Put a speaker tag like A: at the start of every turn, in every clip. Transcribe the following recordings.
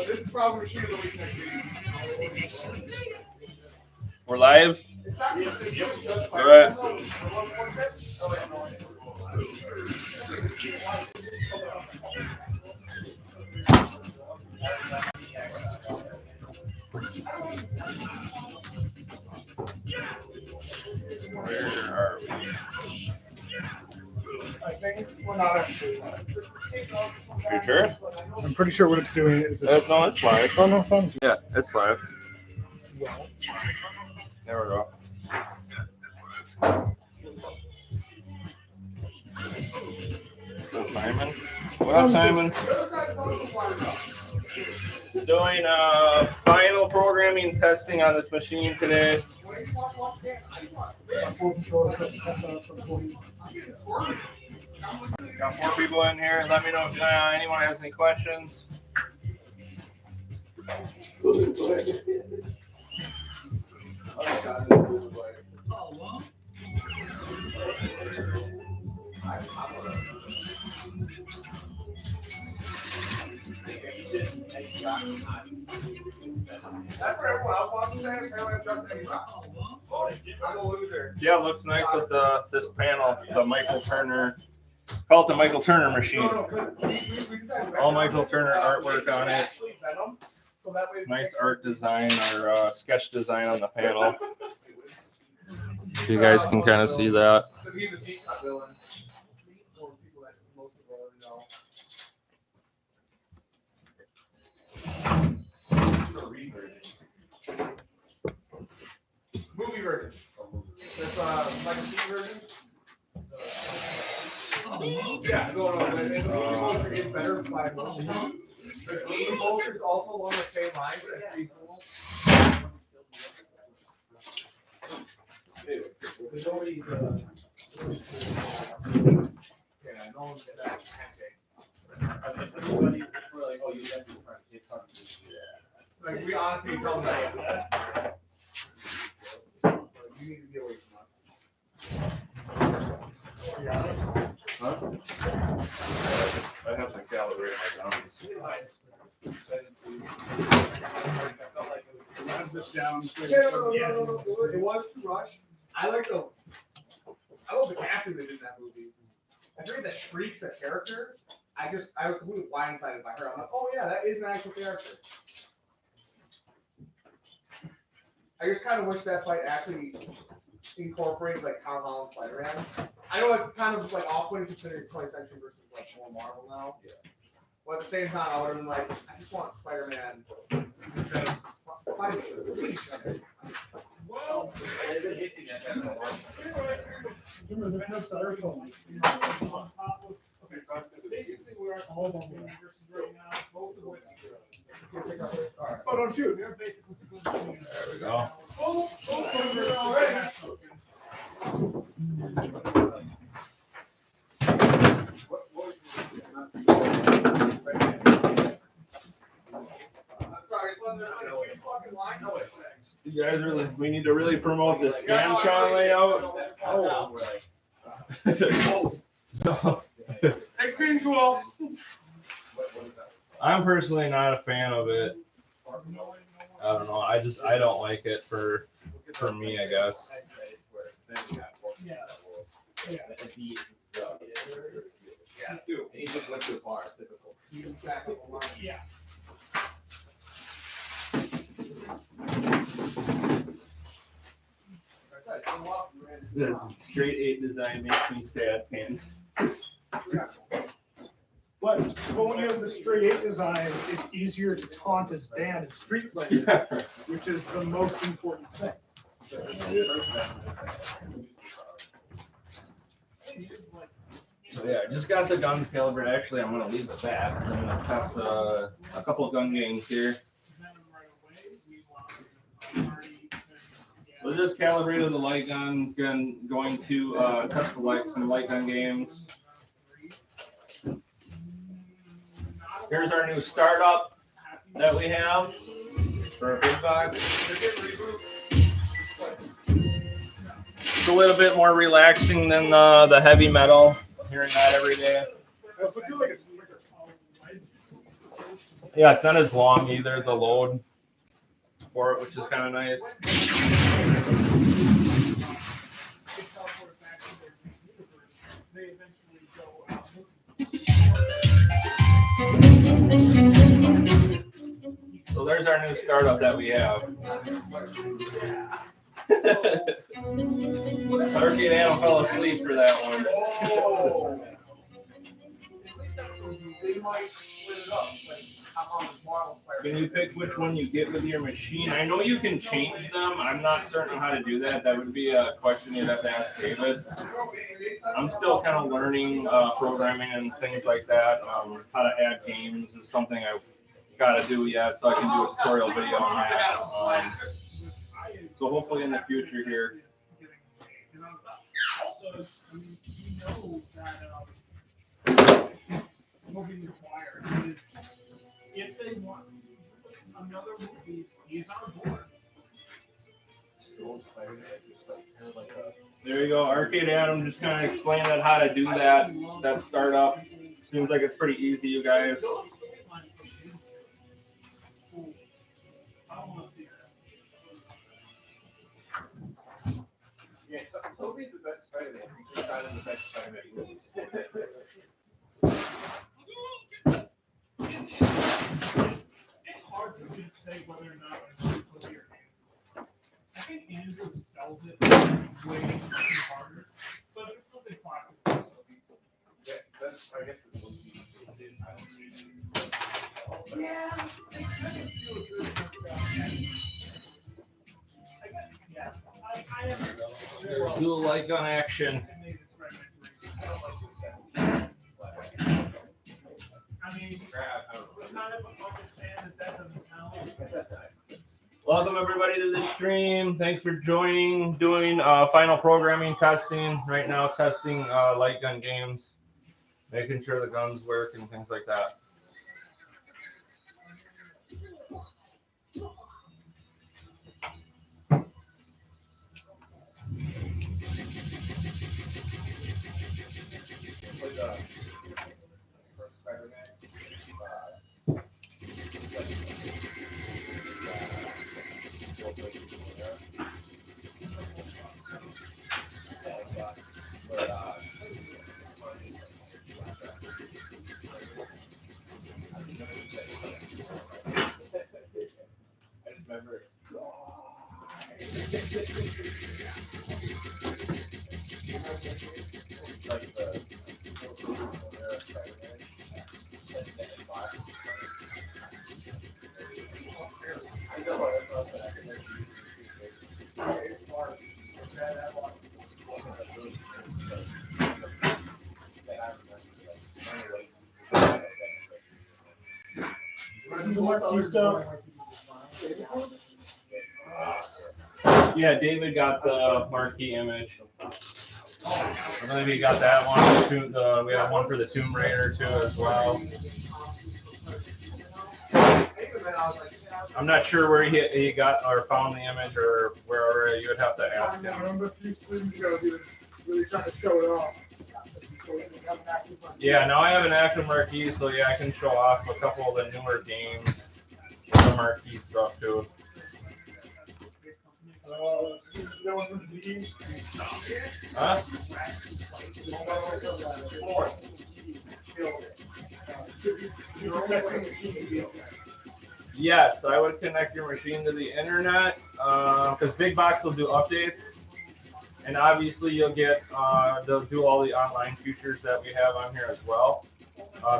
A: This is probably machine of the week next week.
B: We're live.
A: It's not just
B: All right. Where are we?
A: I think we're not actually.
B: You sure?
A: I'm pretty sure what it's doing is
B: No, it's live.
A: Oh, no, fun.
B: Yeah, it's live.
A: Well,
B: There we go. Simon. What up, Simon? Doing final programming testing on this machine today. Got 4 people in here. Let me know if anyone has any questions.
A: that's what everyone else wants to say. Apparently, I'm just saying, I'm a loser.
B: Yeah, it looks nice with this panel, the Michael Turner. Call it the Michael Turner machine. All Michael Turner artwork on it. Nice art design or sketch design on the panel. You guys can kind of see that.
A: So he's a deep cut villain. For people that most people already know. Movie version. That's like a TV version. Yeah, no. The movie poster gets better by most. The game poster is also along the same lines. That's pretty cool. Nobody's. Yeah, no one's that pancake. Like we honestly tell them that. You need to get away from us.
B: Huh? I have to calibrate my gummies.
A: This down. No. It was too rush. I love the casting they did in that movie. I think that Shriek's a character. I was completely blindsided by her. I'm like, oh yeah, that is an actual character. I just kind of wish that fight actually incorporated like Tom Holland's Spider-Man. I know it's kind of like off-putting considering it's 20th century versus like more Marvel now. Yeah. But at the same time, I would have been like, I just want Spider-Man fighting each other. Well, they've been hitting at that for a while. Basically, we're at the home on versus right now, both of which. Oh, don't shoot. They're basically.
B: There we go. You guys we need to really promote the Scantron layout. Oh.
A: It's pretty cool.
B: I'm personally not a fan of it. I don't know. I don't like it for me, I guess.
A: Yeah.
B: The straight 8 design makes me sad, man.
A: But when you have the straight 8 design, it's easier to taunt as Dan in Street Fighter, which is the most important thing.
B: So yeah, I just got the guns calibrated. Actually, I'm gonna leave the back. I'm gonna test a couple of gun games here. We just calibrated the light guns. Going to test some light gun games. Here's our new startup that we have for a big box. It's a little bit more relaxing than the heavy metal. Hearing that every day. Yeah, it's not as long either, the load for it, which is kind of nice. So there's our new startup that we have. Arcade Adam fell asleep for that one.
A: Oh. They might split it up, like how much Marvel Spider.
B: Can you pick which one you get with your machine? I know you can change them. I'm not certain how to do that. That would be a question you'd have to ask David. I'm still kind of learning programming and things like that. How to add games is something I've got to do yet, so I can do a tutorial video on that. So hopefully in the future here.
C: Also, you know that will be required is if they want another movie, he's on board.
B: There you go, Arcade Adam just kind of explained how to do that startup. Seems like it's pretty easy, you guys.
A: Yeah, Toby's the best Spider-Man. He's kind of the best Spider-Man movies.
C: It's hard for me to say whether or not it's a clear game. I think Andrew sells it way harder, but it's something classic.
A: Yeah, that's, I guess it's supposed to be.
C: Yeah, I kind of feel good about that. Yeah, I am.
B: Do like on action.
C: I mean, kind of understand that doesn't count.
B: Welcome everybody to the stream. Thanks for joining. Doing final programming testing right now. Testing light gun games, making sure the guns work and things like that. Yeah, David got the marquee image. I believe he got that one. We have one for the Tomb Raider too as well. I'm not sure where he got or found the image or where you would have to ask him.
D: I remember a few streams ago he was really trying to show it off.
B: Yeah, now I have an active marquee, so yeah, I can show off a couple of the newer games, the marquee stuff too. Huh? Yes, I would connect your machine to the internet because Big Box will do updates, and obviously you'll get they'll do all the online features that we have on here as well.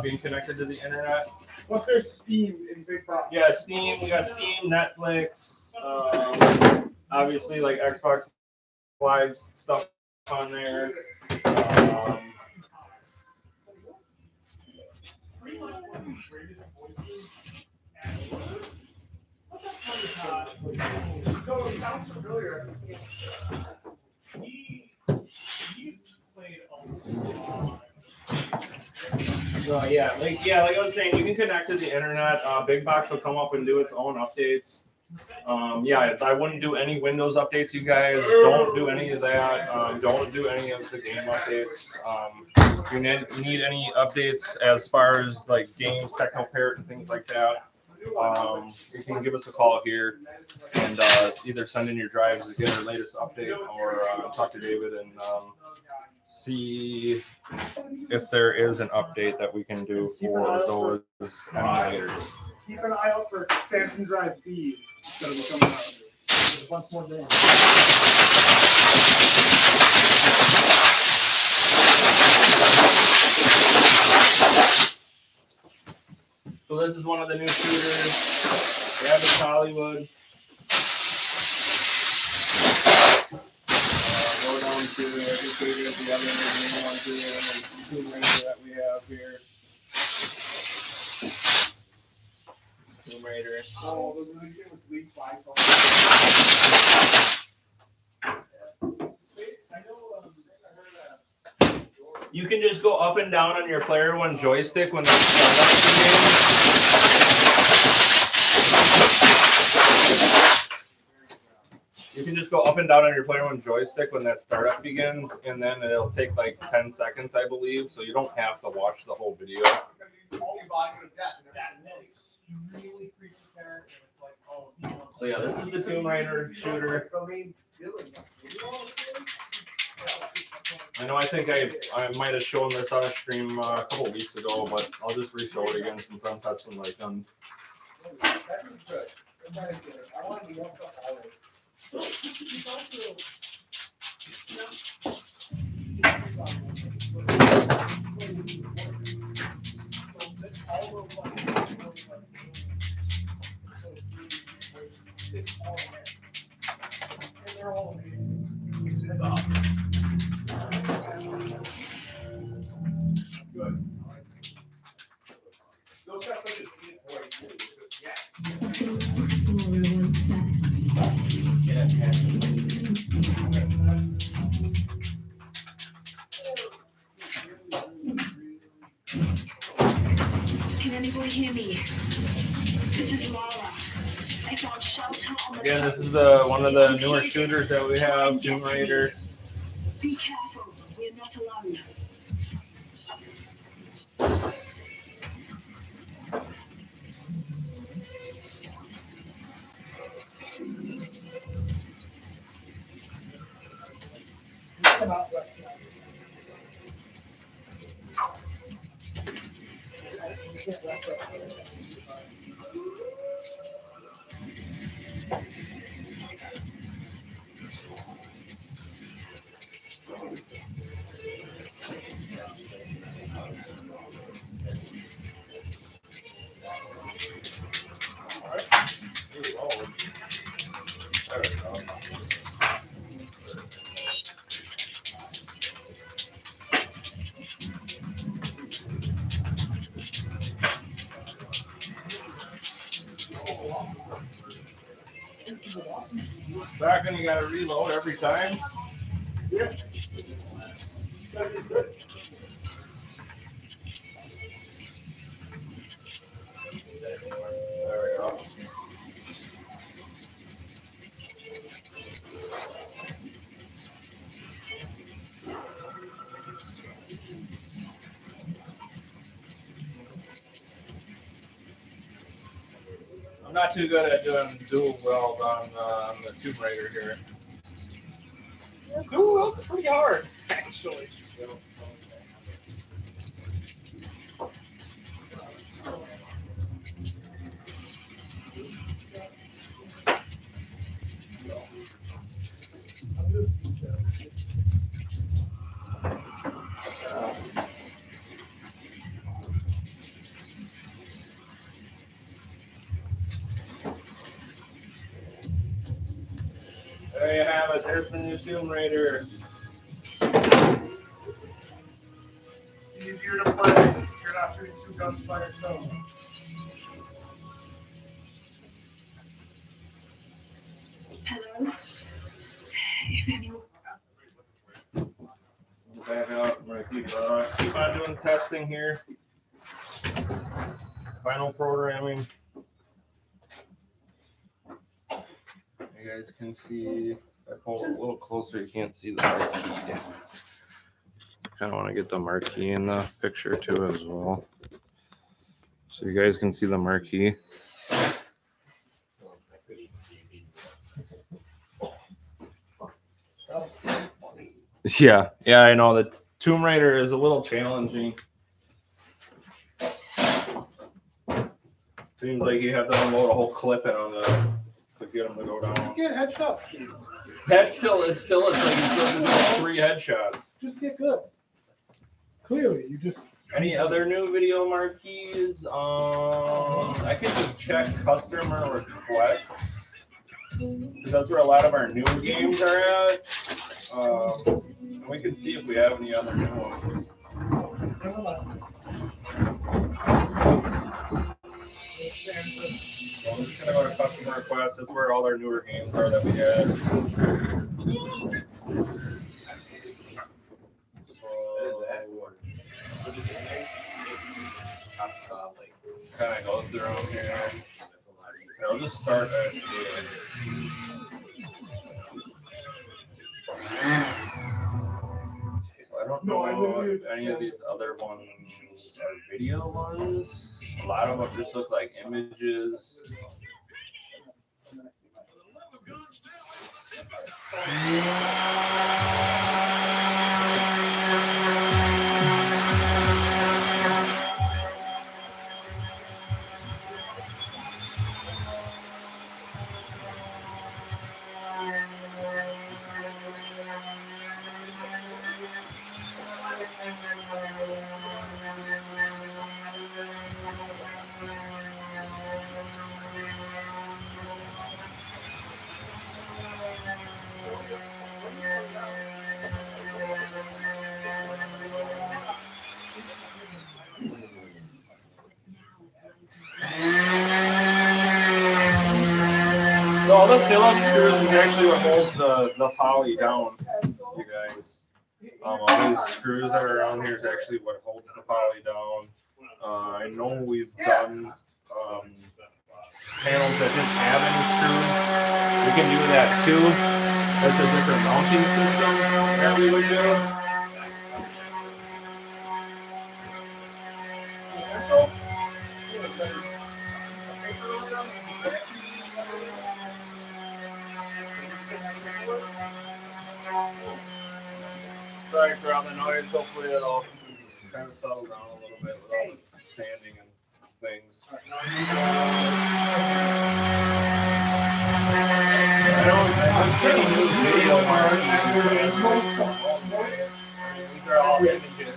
B: Being connected to the internet.
D: What's their Steam in Big Box?
B: Yeah, Steam. We got Steam, Netflix. Obviously, like Xbox Live stuff on there.
A: No, it sounds familiar.
C: He's played a lot.
B: Like I was saying, you can connect to the internet. Big Box will come up and do its own updates. I wouldn't do any Windows updates, you guys. Don't do any of that. Don't do any of the game updates. You need any updates as far as like games, Technoparrot, and things like that. you can give us a call here and either send in your drives to get our latest update or talk to David and see if there is an update that we can do for those emulators.
D: Keep an eye out for Stanson Drive B. That'll be coming out. There's once more there.
B: So this is one of the new shooters. Rabbit Hollywood. Go down to I think there's the other main one here, and then the Tomb Raider that we have here. Tomb Raider.
D: Oh, those really good with League 5.
B: You can just go up and down on your player one joystick when they start up the game. You can just go up and down on your player one joystick when that startup begins, and then it'll take like 10 seconds, I believe, so you don't have to watch the whole video. So yeah, this is the Tomb Raider shooter. I know I think I might have shown this on a stream a couple weeks ago, but I'll just re-show it again since I'm testing my guns.
E: Can anybody hear me? This is Laura. I found shelter on the
B: Again, this is one of the newer shooters that we have, Tomb Raider.
E: Be careful, we're not alone.
B: Back and you gotta reload every time.
D: Yeah.
B: There we go. I'm not too good at doing dual weld on the Tomb Raider here.
A: Dual welds are pretty hard, actually.
B: There you have it. There's the new Tomb Raider.
D: Easier to play if you're not doing two guns by yourself.
E: Hello? If anyone...
B: Back out. I'm gonna keep on doing testing here. Final programming. You guys can see, if I pull it a little closer, you can't see the marquee. Kind of want to get the marquee in the picture too as well. So you guys can see the marquee. Yeah, I know the Tomb Raider is a little challenging. Seems like you have to unload a whole clip in on to get them to go down.
D: Get headshots, Steve.
B: That still it's like you still have to do 3 headshots.
D: Just get good. Clearly, you just.
B: Any other new video marquees? I could just check customer requests. Because that's where a lot of our new games are at. And we can see if we have any other new ones. So I'm just gonna go to customer requests. That's where all our newer games are that we had. Kind of go through them here. So I'll just start at I don't know if any of these other ones are video ones. A lot of them just look like images. So all the Phillips screws is actually what holds the poly down, you guys. All these screws that are around here is actually what holds the poly down. I know we've done panels that didn't have any screws. We can do that too. That's a different mounting system that we would do. Sorry for all the noise. Hopefully it'll kind of settle down a little bit with all the sanding and things. I'm seeing new video markings. These are all images.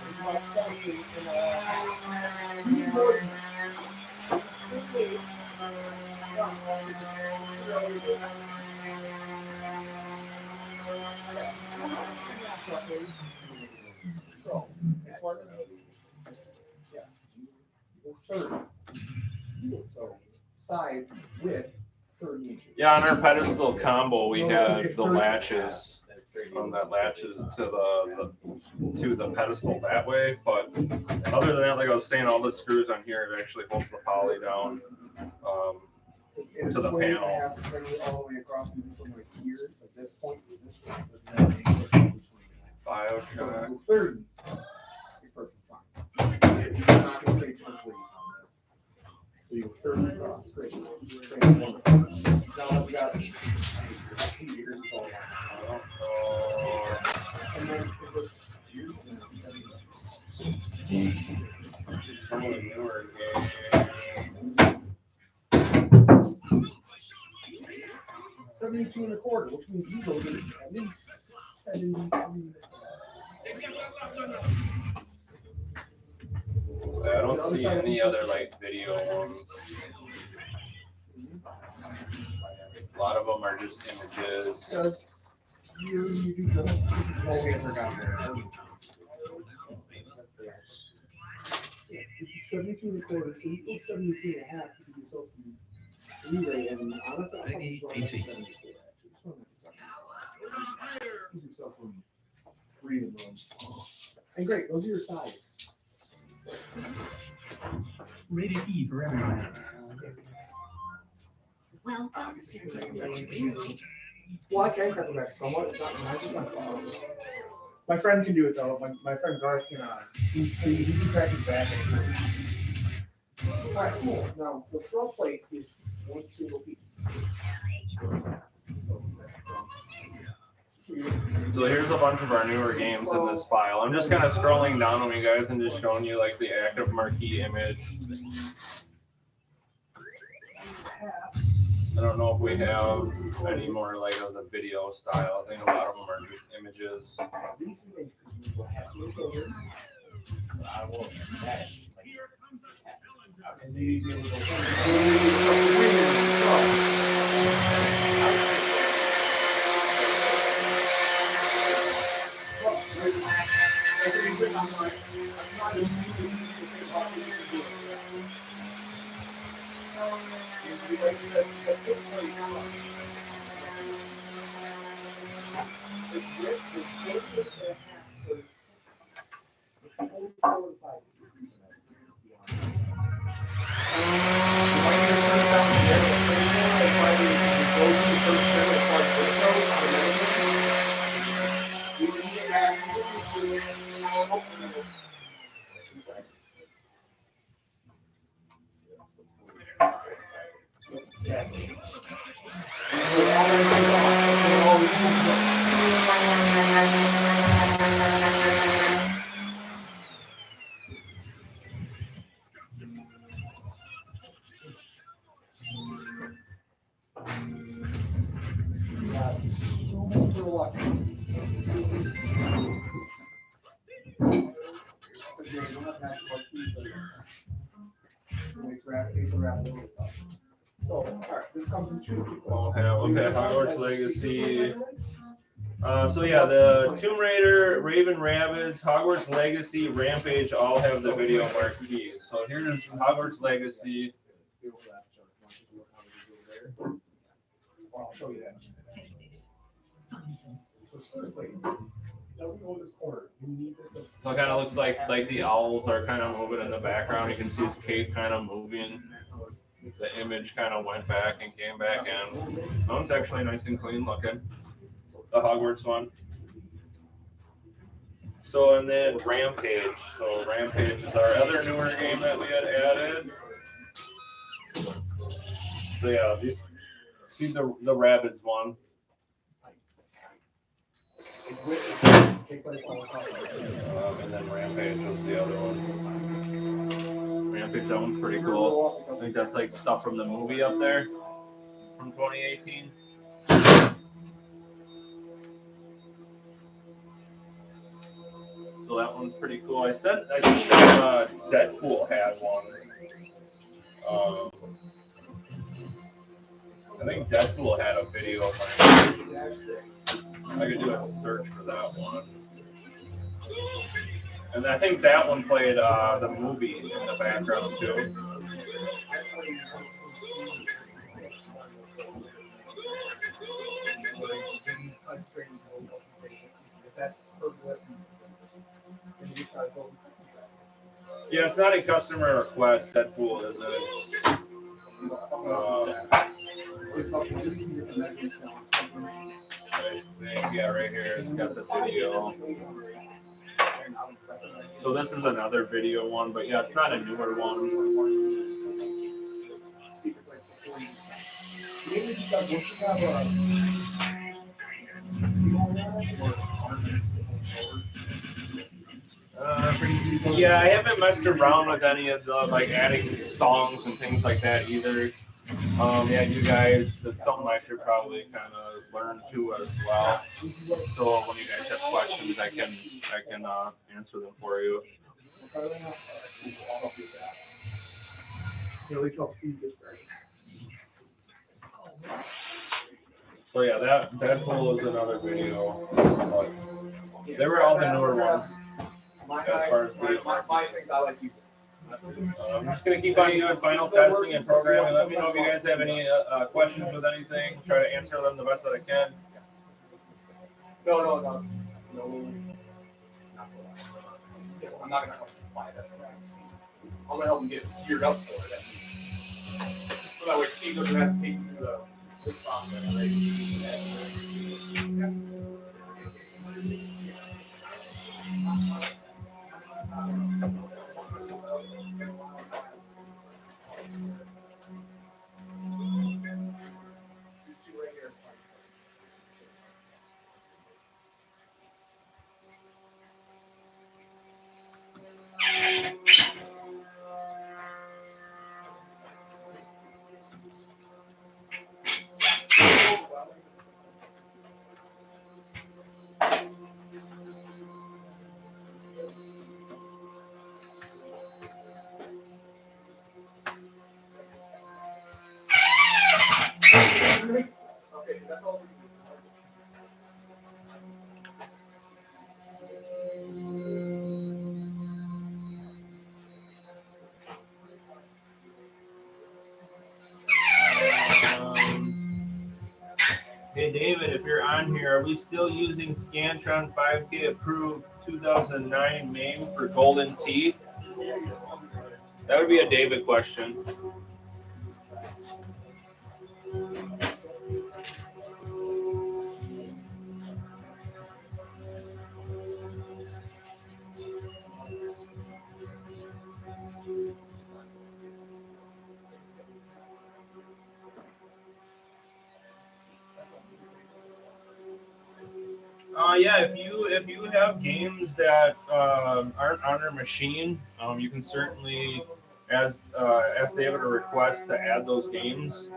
A: So, this one is, third. So, sides with 30 inches.
B: Yeah, on our pedestal combo, we had the latches. That latches to the pedestal that way, but other than that, like I was saying, all the screws on here it actually holds the poly down to the panel.
A: I have to bring it all the way across from like here, at this point to this point.
B: Bioshock.
A: 30 is perfectly fine. You're not going to create too much waste on this. So you go 30 across, great. Now that we got 2 years, it's all done. And then it looks years and 70.
B: Some of the newer games.
A: 72 and a quarter, which means you loaded at least 73.
B: I don't see any other like video ones. A lot of them are just images.
A: Because you do the small hands are down there. It's 72 and a quarter, so you go 73 and a half to give yourself some leeway. And honestly, I probably just run like 74 actually. Just run like 74. Give yourself some breathing room. And great, those are your sides.
F: Rated E for everyone.
E: Welcome to the living room.
A: Well, I can crack it back somewhat. It's not my fault. My friend can do it though. My friend Garth can. He can crack his back. All right, cool. Now the front plate is one single piece.
B: So here's a bunch of our newer games in this file. I'm just kind of scrolling down on you guys and just showing you like the active marquee image. I don't know if we have any more like of the video style. I think a lot of them are just images.
A: So, alright, this comes in two.
B: Okay, Hogwarts Legacy. So yeah, the Tomb Raider, Raven Rabbids, Hogwarts Legacy, Rampage all have the video marquees. So here's Hogwarts Legacy.
A: I'll show you that. Doesn't go in this corner. You need this to.
B: So it kind of looks like the owls are kind of moving in the background. You can see his cape kind of moving. The image kind of went back and came back in. That one's actually nice and clean looking. The Hogwarts one. So and then Rampage. So Rampage is our other newer game that we had added. So yeah, these see the Rabbids one. And then Rampage was the other one. Rampage, that one's pretty cool. I think that's like stuff from the movie up there from 2018. So that one's pretty cool. I think Deadpool had one. I think Deadpool had a video. I could do a search for that one. And I think that one played the movie in the background too. Yeah, it's not a customer request. Deadpool is it? Yeah, right here. It's got the video. So this is another video one, but yeah, it's not a newer one. Yeah, I haven't messed around with any of the like adding songs and things like that either. Yeah, you guys, that's something I should probably kind of learn too as well. So when you guys have questions, I can answer them for you.
A: At least help see you get started.
B: So yeah, that Deadpool is another video. But they were all the newer ones. As far as
A: my things, I like you.
B: I'm just gonna keep on doing final testing and programming. Let me know if you guys have any questions with anything. Try to answer them the best that I can.
A: No. I'm not gonna help you buy it. That's what I'm gonna help you get geared up for it. So that way Steve doesn't have to take you through this process, right? Okay, that's all we do.
B: Hey David, if you're on here, are we still using Scantron 5K approved 2009 MAME for Golden Tee? That would be a David question. Yeah, if you have games that aren't on our machine, you can certainly ask David a request to add those games,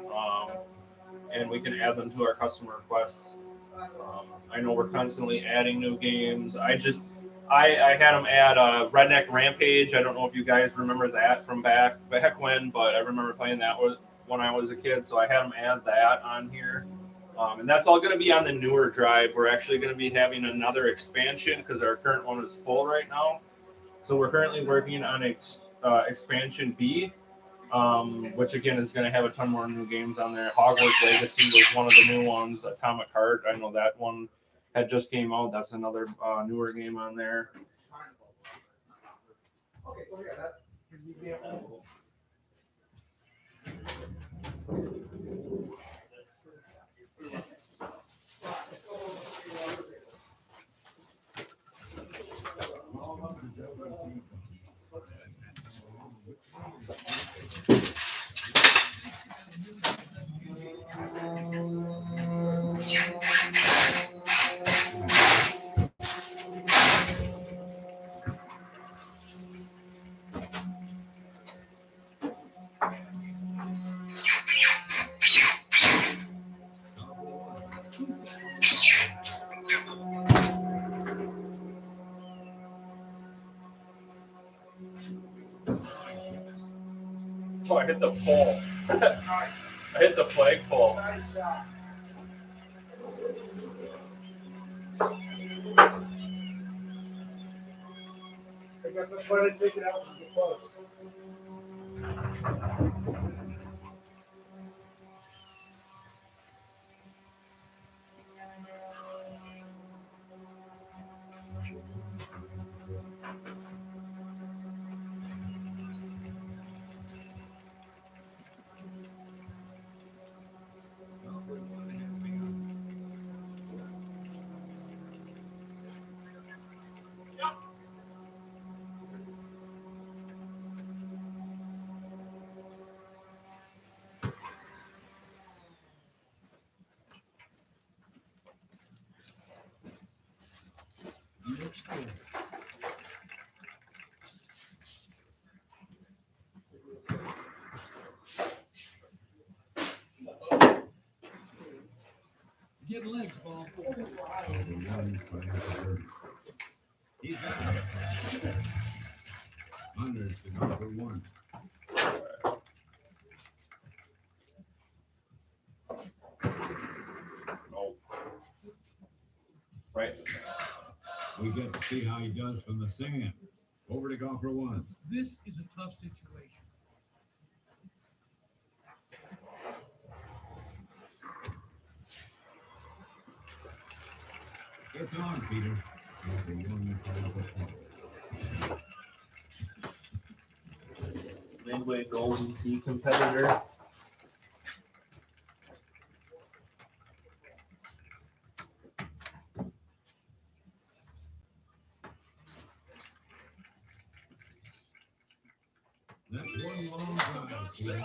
B: and we can add them to our customer requests. I know we're constantly adding new games. I had them add Redneck Rampage. I don't know if you guys remember that from back when, but I remember playing that when I was a kid. So I had them add that on here. And that's all going to be on the newer drive. We're actually going to be having another expansion because our current one is full right now. So we're currently working on expansion B, which again is going to have a ton more new games on there. Hogwarts Legacy was one of the new ones. Atomic Heart, I know that one had just came out. That's another newer game on there.
A: Okay, so yeah, that's the example.
B: Oh, I hit the pole. I hit the flagpole.
A: Nice job.
D: I guess that's why they take it out when you get close.
F: Get legs, ball.
G: He's got it. Hundreds to go for one.
B: Nope. Right.
G: We get to see how he does from the sand. Over to golf for one.
F: This is a tough situation.
G: It's on, Peter. Golf for one, for golf.
B: Midway Golden Tee competitor.
G: That's one long drive, Peter.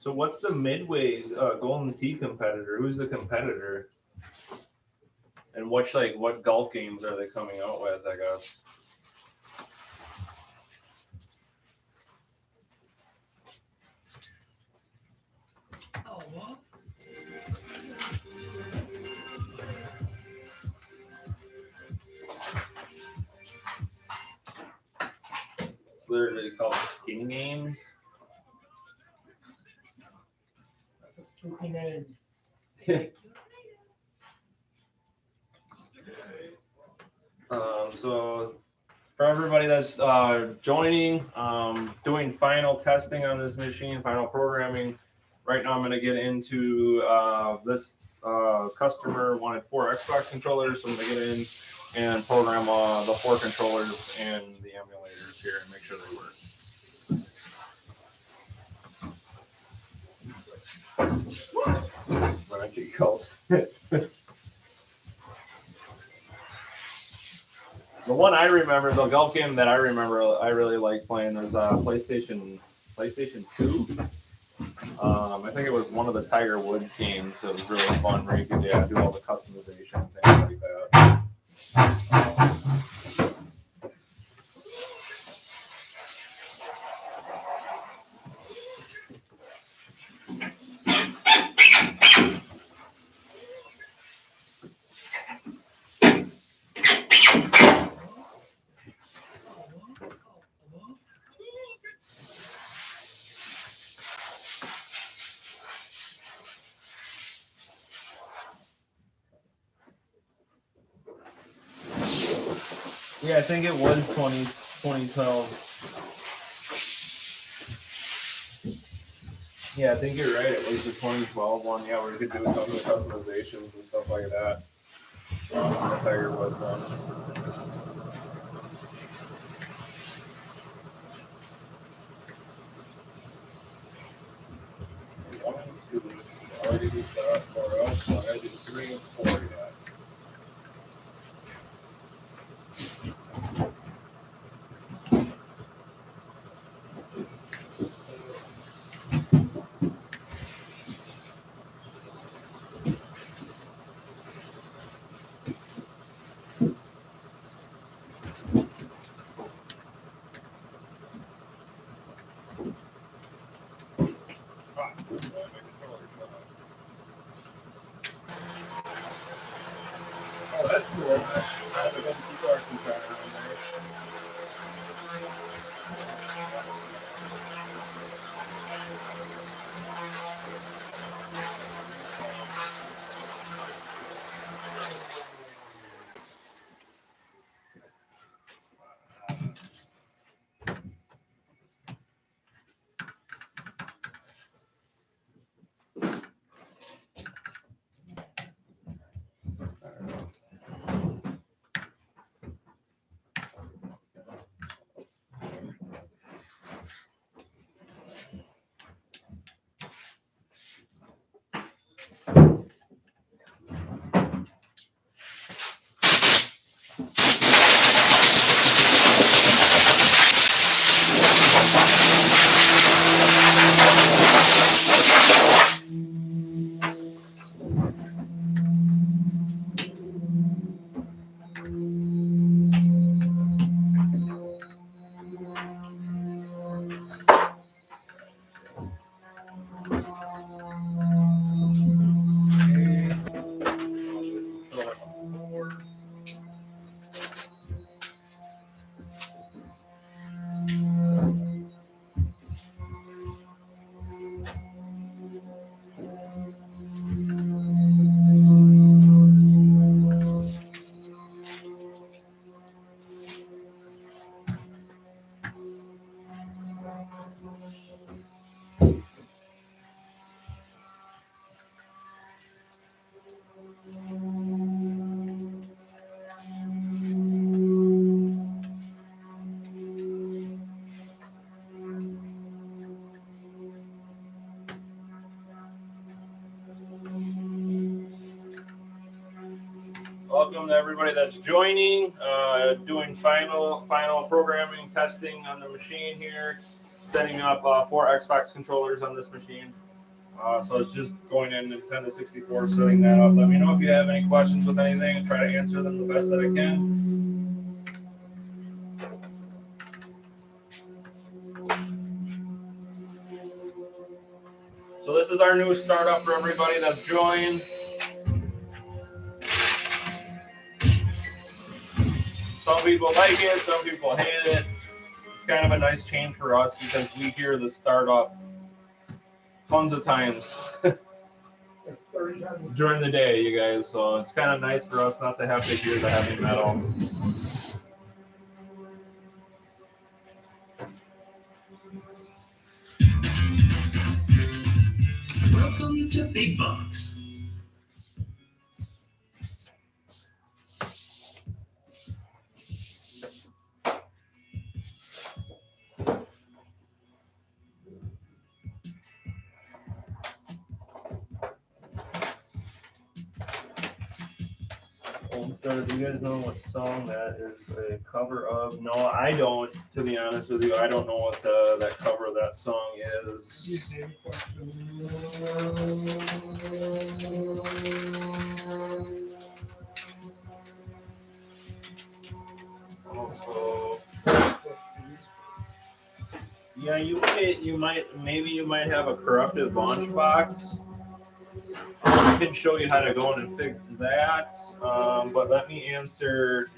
B: So what's the Midway Golden Tee competitor? Who's the competitor? And what golf games are they coming out with, I guess?
F: Oh, what?
B: It's literally called Skin Games.
D: That's a spooky name.
B: So for everybody that's joining, doing final testing on this machine, final programming. Right now I'm going to get into this customer wanted 4 Xbox controllers, so I'm going to get in and program the 4 controllers and the emulators here and make sure they work. Magic Ghost. The one I remember, the golf game that I remember, I really liked playing was PlayStation 2. I think it was one of the Tiger Woods games. So it was really fun where you could do all the customization and things like that. Yeah, I think it was 2012. Yeah, I think you're right. It was the 2012 one. Yeah, where you could do some of the customizations and stuff like that. The Tiger Woods one. One, two, already be set up for us. So I did 3 and 4 yet. Oh, that's cool. I have a good keyboard controller on there. Welcome to everybody that's joining, doing final programming testing on the machine here, setting up 4 Xbox controllers on this machine. So it's just going in Nintendo 64, setting that up. Let me know if you have any questions with anything and try to answer them the best that I can. So this is our new startup for everybody that's joined. Some people like it, some people hate it. It's kind of a nice change for us because we hear the startup tons of times during the day, you guys. So it's kind of nice for us not to have to hear the heavy metal.
F: Welcome to Big Box.
B: Old Star, do you guys know what song that is a cover of? No, I don't, to be honest with you. I don't know what that cover of that song is. Also, yeah, maybe you might have a corrupted launch box. I can show you how to go in and fix that, but let me answer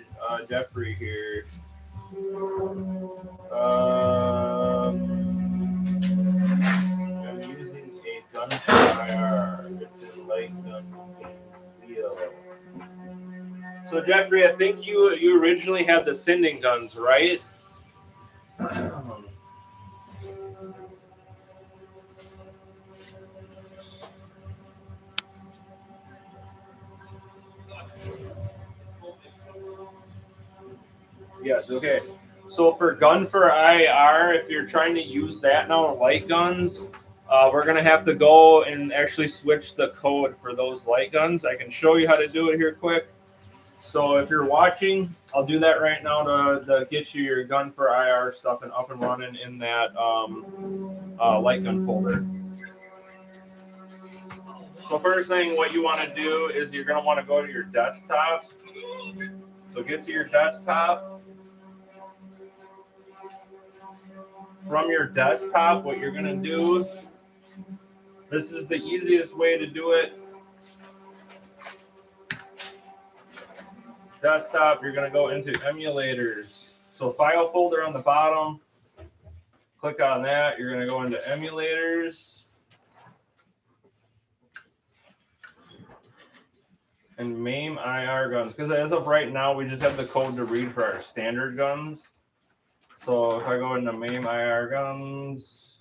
B: Jeffrey here. I'm using a gun for IR. It's a light gun wheel. So Jeffrey, I think you originally had the sending guns, right? Yes, okay. So for gun for IR, if you're trying to use that now, light guns, we're going to have to go and actually switch the code for those light guns. I can show you how to do it here quick. So if you're watching, I'll do that right now to get you your gun for IR stuff and up and running in that light gun folder. So first thing, what you want to do is you're going to want to go to your desktop. So get to your desktop. From your desktop, what you're going to do, this is the easiest way to do it. Desktop, you're going to go into emulators. So file folder on the bottom, click on that. You're going to go into emulators. And MAME IR guns, because as of right now, we just have the code to read for our standard guns. So if I go into MAME IR guns,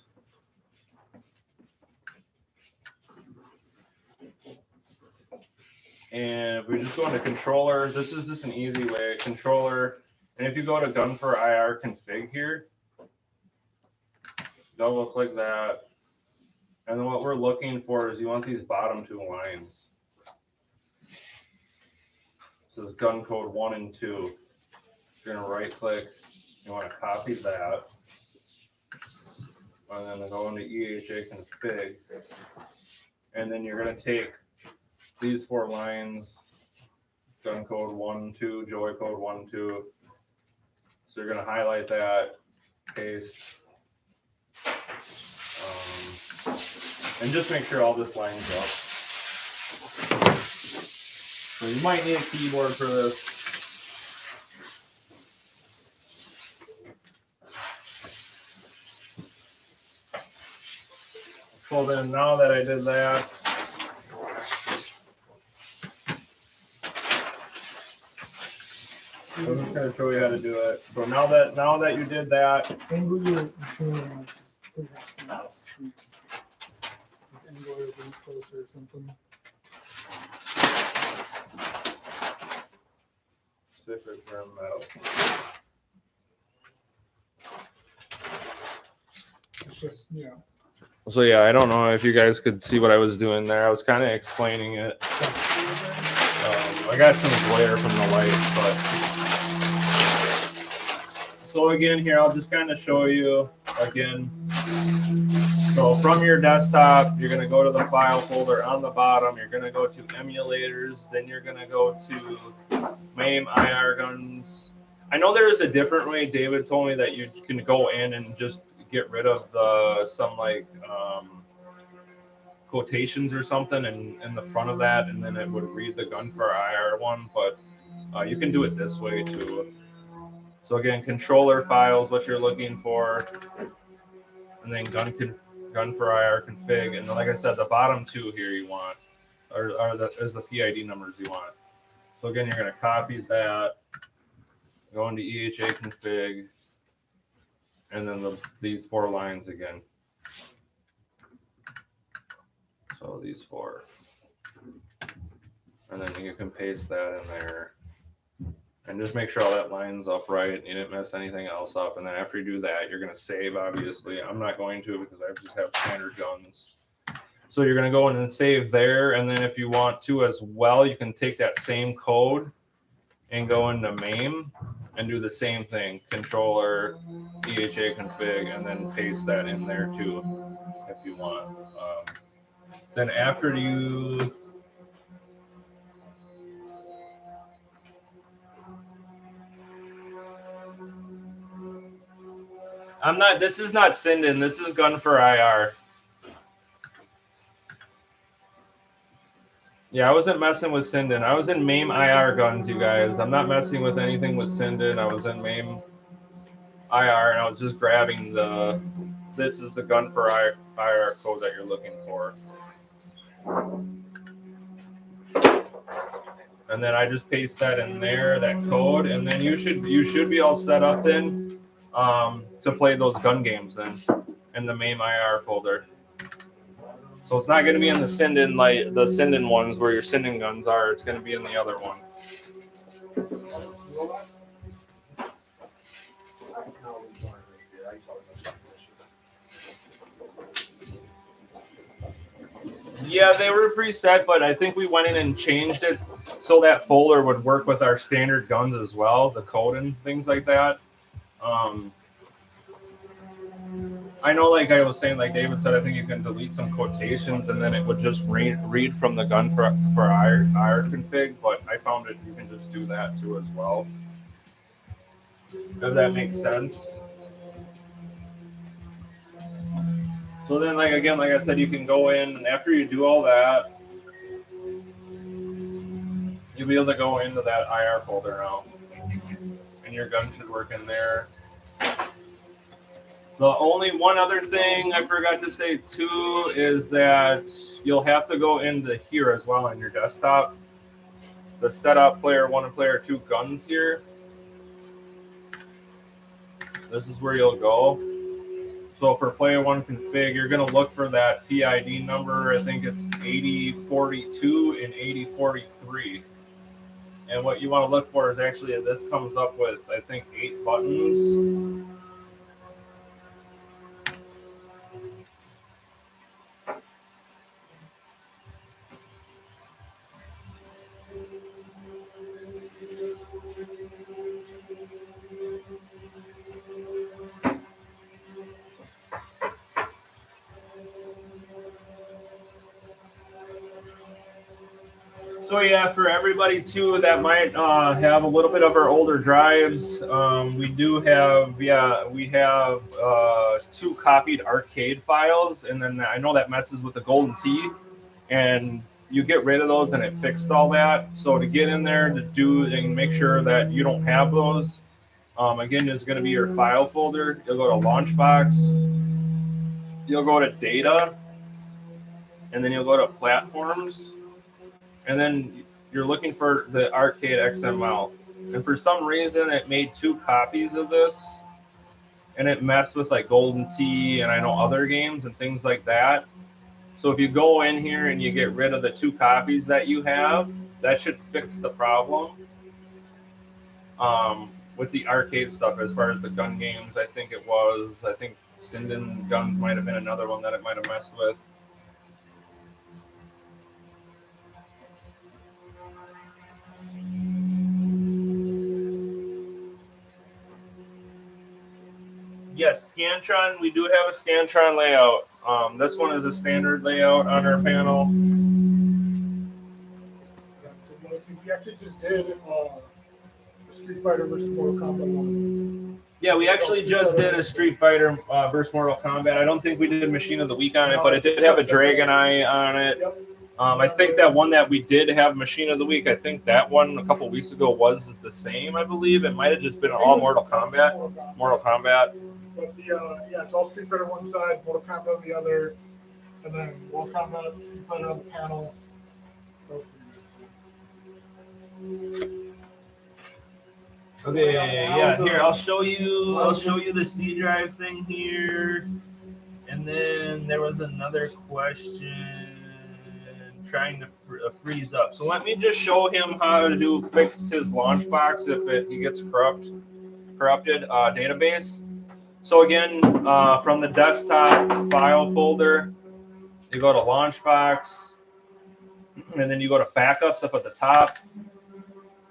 B: and if we just go into controller, this is just an easy way, controller, and if you go to gun for IR config here, double click that, and then what we're looking for is you want these bottom two lines. So it's gun code 1 and 2. You're gonna right click. You want to copy that, and then go into EHA config, and then you're going to take these 4 lines, gun code 1, 2, joy code 1, 2. So you're going to highlight that, paste, and just make sure all this lines up. So you might need a keyboard for this. So then now that I did that, I'm just going to show you how to do it. So now that you did that,
D: Angle your camera, perhaps not. Angle it a little closer or something.
B: specific for metal.
D: It's just, yeah.
B: So yeah, I don't know if you guys could see what I was doing there. I was kind of explaining it. I got some glare from the light, but so again here, I'll just kind of show you again. So from your desktop, you're going to go to the file folder on the bottom. You're going to go to emulators. Then you're going to go to MAME IR guns. I know there is a different way. David told me that you can go in and just get rid of some like quotations or something in the front of that, and then it would read the gun for IR one. But you can do it this way too. So again, controller files, what you're looking for, and then gun for IR config, and then, like I said, the bottom two here you want is the PID numbers you want. So again, you're going to copy that, go into EHA config, and then these 4 lines again. So these 4, and then you can paste that in there, and just make sure all that lines up right. You didn't mess anything else up. And then after you do that, you're going to save. Obviously, I'm not going to because I just have standard guns. So you're going to go in and save there, and then if you want to as well, you can take that same code and go into MAME and do the same thing, controller, EHA config, and then paste that in there too if you want. Then after you this is not Sinden, this is gun for IR. Yeah, I wasn't messing with Sinden. I was in MAME IR guns, you guys. I'm not messing with anything with Sinden. I was in MAME IR, and I was just grabbing this is the gun for IR code that you're looking for. And then I just paste that in there, that code, and then you should be all set up then to play those gun games then in the MAME IR folder. So it's not going to be in the Sinden ones where your Sinden guns are. It's going to be in the other one. Yeah, they were preset, but I think we went in and changed it so that folder would work with our standard guns as well, the code and things like that. I know, like I was saying, like David said, I think you can delete some quotations and then it would just read from the gun for IR config, but I found it you can just do that too as well. If that makes sense. So then, like I said, you can go in, and after you do all that, you'll be able to go into that IR folder now, and your gun should work in there. The only one other thing I forgot to say too is that you'll have to go into here as well on your desktop. The setup player 1 and player 2 guns here. This is where you'll go. So for player 1 config, you're going to look for that PID number. I think it's 8042 and 8043. And what you want to look for is actually this comes up with, I think, 8 buttons. So yeah, for everybody too that might have a little bit of our older drives, we do have, we have 2 copied arcade files, and then I know that messes with the Golden Tee, and you get rid of those and it fixed all that. So to get in there to do and make sure that you don't have those, again, there's going to be your file folder. You'll go to Launchbox, you'll go to Data, and then you'll go to Platforms. And then you're looking for the Arcade XML. And for some reason, it made 2 copies of this. And it messed with like Golden Tee and I know other games and things like that. So if you go in here and you get rid of the 2 copies that you have, that should fix the problem. With the arcade stuff, as far as the gun games, I think Sinden Guns might have been another one that it might have messed with. Yes, Scantron. We do have a Scantron layout. This one is a standard layout on our panel.
D: Yeah, so we actually just did the Street Fighter versus Mortal Kombat one.
B: Yeah, we actually just did a Street Fighter versus Mortal Kombat. I don't think we did Machine of the Week on it, but it did have a Dragon Eye on it.
D: Yep.
B: I think that one that we did have Machine of the Week, I think that one a couple weeks ago was the same, I believe. It might have just been all Mortal Kombat. Mortal Kombat.
D: But the yeah, it's all Street Fighter on one side, Mortal Kombat on the other, and then Mortal Kombat, Street Fighter on the panel. Those
B: Okay, yeah, here I'll show you the C drive thing here. And then there was another question trying to freeze up. So let me just show him how to fix his launch box if he gets corrupted database. So again, from the desktop file folder, you go to launch box, and then you go to backups up at the top,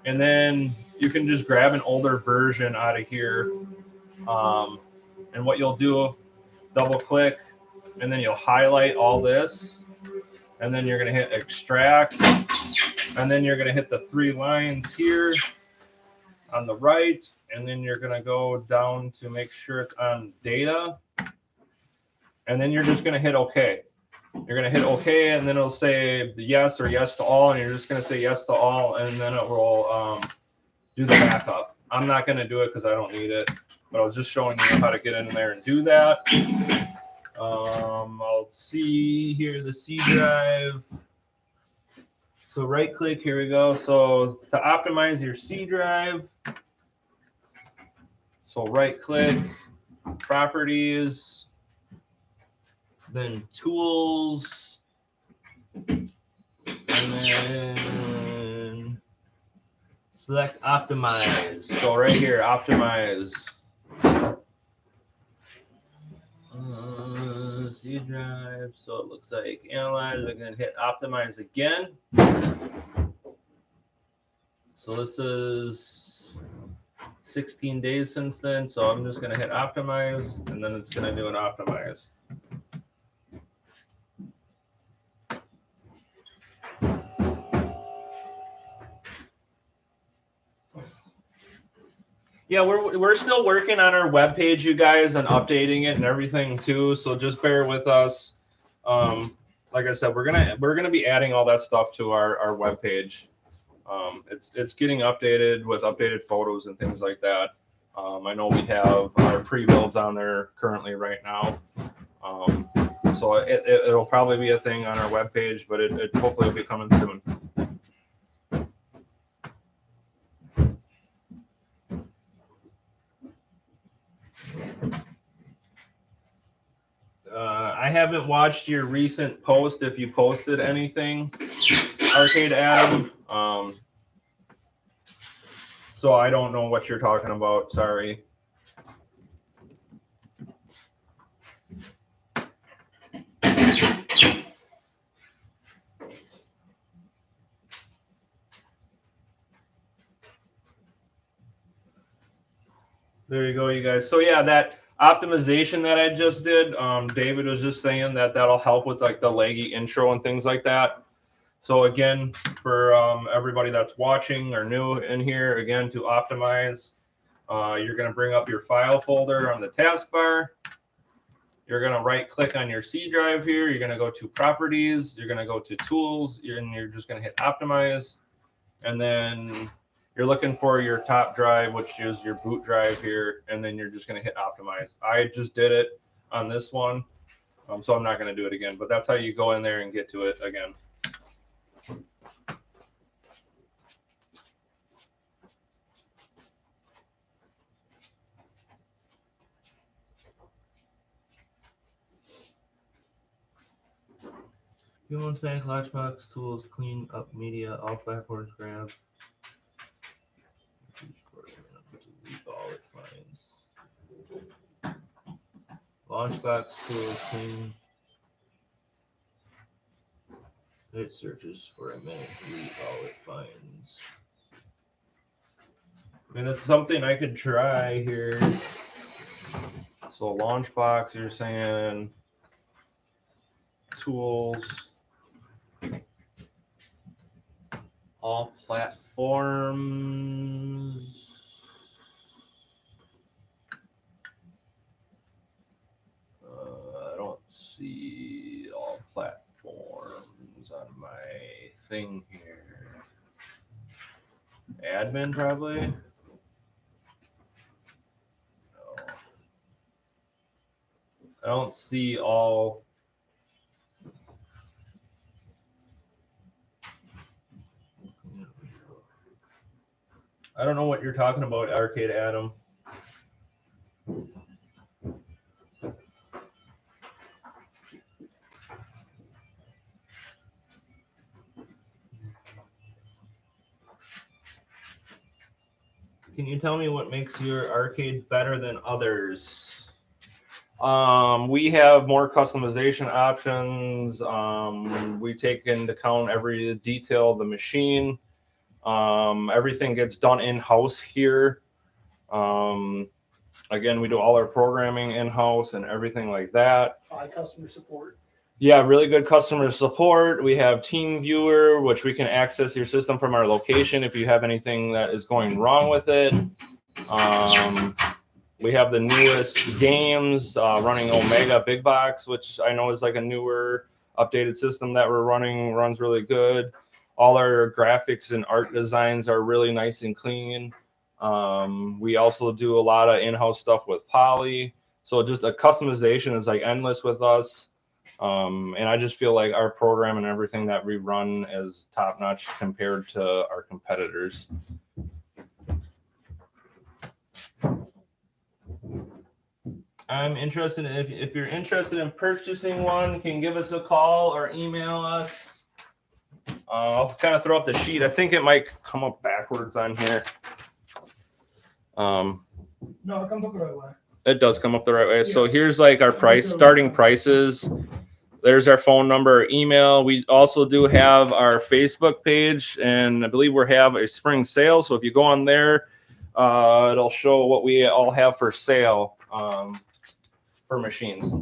B: and then you can just grab an older version out of here. And what you'll do, double click, and then you'll highlight all this, and then you're going to hit extract, and then you're going to hit the 3 lines here on the right, and then you're going to go down to make sure it's on data, and then you're just going to hit OK. You're going to hit OK, and then it'll say yes or yes to all, and you're just going to say yes to all, and then it will do the backup. I'm not going to do it because I don't need it, but I was just showing you how to get in there and do that. I'll see here the C drive. So right click, here we go. So to optimize your C drive, so right click, properties, then tools, and then select optimize. So right here, optimize. C drive. So it looks like analyze. I'm going to hit optimize again. So this is 16 days since then. So I'm just going to hit optimize, and then it's going to do an optimize. Yeah, we're still working on our webpage, you guys, and updating it and everything too. So just bear with us. Like I said, we're gonna be adding all that stuff to our webpage. It's getting updated with updated photos and things like that. I know we have our pre-builds on there currently right now. So it'll probably be a thing on our webpage, but it hopefully will be coming soon. I haven't watched your recent post if you posted anything, Arcade Adam. So I don't know what you're talking about. Sorry. There you go, you guys. So yeah, that optimization that I just did, David was just saying that that'll help with like the laggy intro and things like that. So again, for everybody that's watching or new in here, again, to optimize, you're going to bring up your file folder on the taskbar. You're going to right click on your C drive here. You're going to go to properties. You're going to go to tools, and you're just going to hit optimize. And then you're looking for your top drive, which is your boot drive here. And then you're just going to hit optimize. I just did it on this one, so I'm not going to do it again. But that's how you go in there and get to it again. Humans Bank, Latchbox, tools, clean up media, all platforms grab. Delete all it finds. Launchbox, tools, clean. It searches for a minute, delete all it finds. And it's something I could try here. So Launchbox, you're saying tools. All platforms. I don't see all platforms on my thing here. Admin probably. No. I don't see all. I don't know what you're talking about, Arcade Adam. Can you tell me what makes your arcade better than others? We have more customization options. We take into account every detail of the machine. Everything gets done in-house here. Again, we do all our programming in-house and everything like that.
D: High customer support.
B: Yeah, really good customer support. We have Team Viewer, which we can access your system from our location if you have anything that is going wrong with it. We have the newest games running Omega Big Box, which I know is like a newer updated system that we're running, runs really good. All our graphics and art designs are really nice and clean. We also do a lot of in-house stuff with Poly. So just a customization is like endless with us. And I just feel like our program and everything that we run is top notch compared to our competitors. I'm interested in, if you're interested in purchasing one, you can give us a call or email us. I'll kind of throw up the sheet. I think it might come up backwards on here.
D: No, it comes up the right way.
B: It does come up the right way.
D: Yeah.
B: So here's like our starting prices. There's our phone number, email. We also do have our Facebook page, and I believe we have a spring sale. So if you go on there, it'll show what we all have for sale for machines.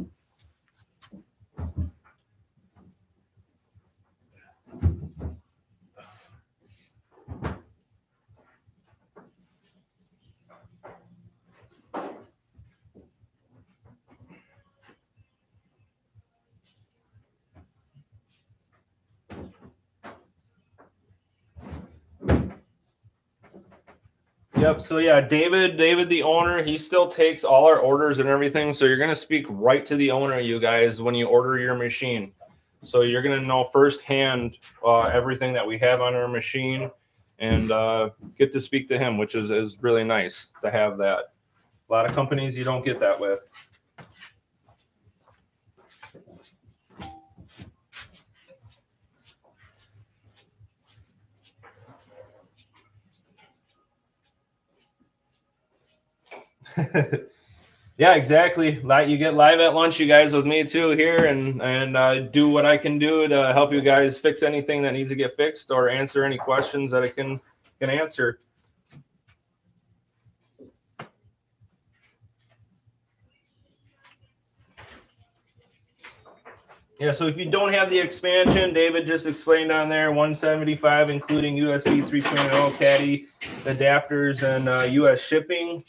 B: Yep. So yeah, David, the owner, he still takes all our orders and everything. So you're gonna speak right to the owner, you guys, when you order your machine. So you're gonna know firsthand everything that we have on our machine, and get to speak to him, which is really nice to have that. A lot of companies you don't get that with. Yeah, exactly. You get live at lunch, you guys, with me too here, and do what I can do to help you guys fix anything that needs to get fixed or answer any questions that I can answer. Yeah, so if you don't have the expansion, David just explained on there, 175, including USB 3.0 caddy adapters and US shipping.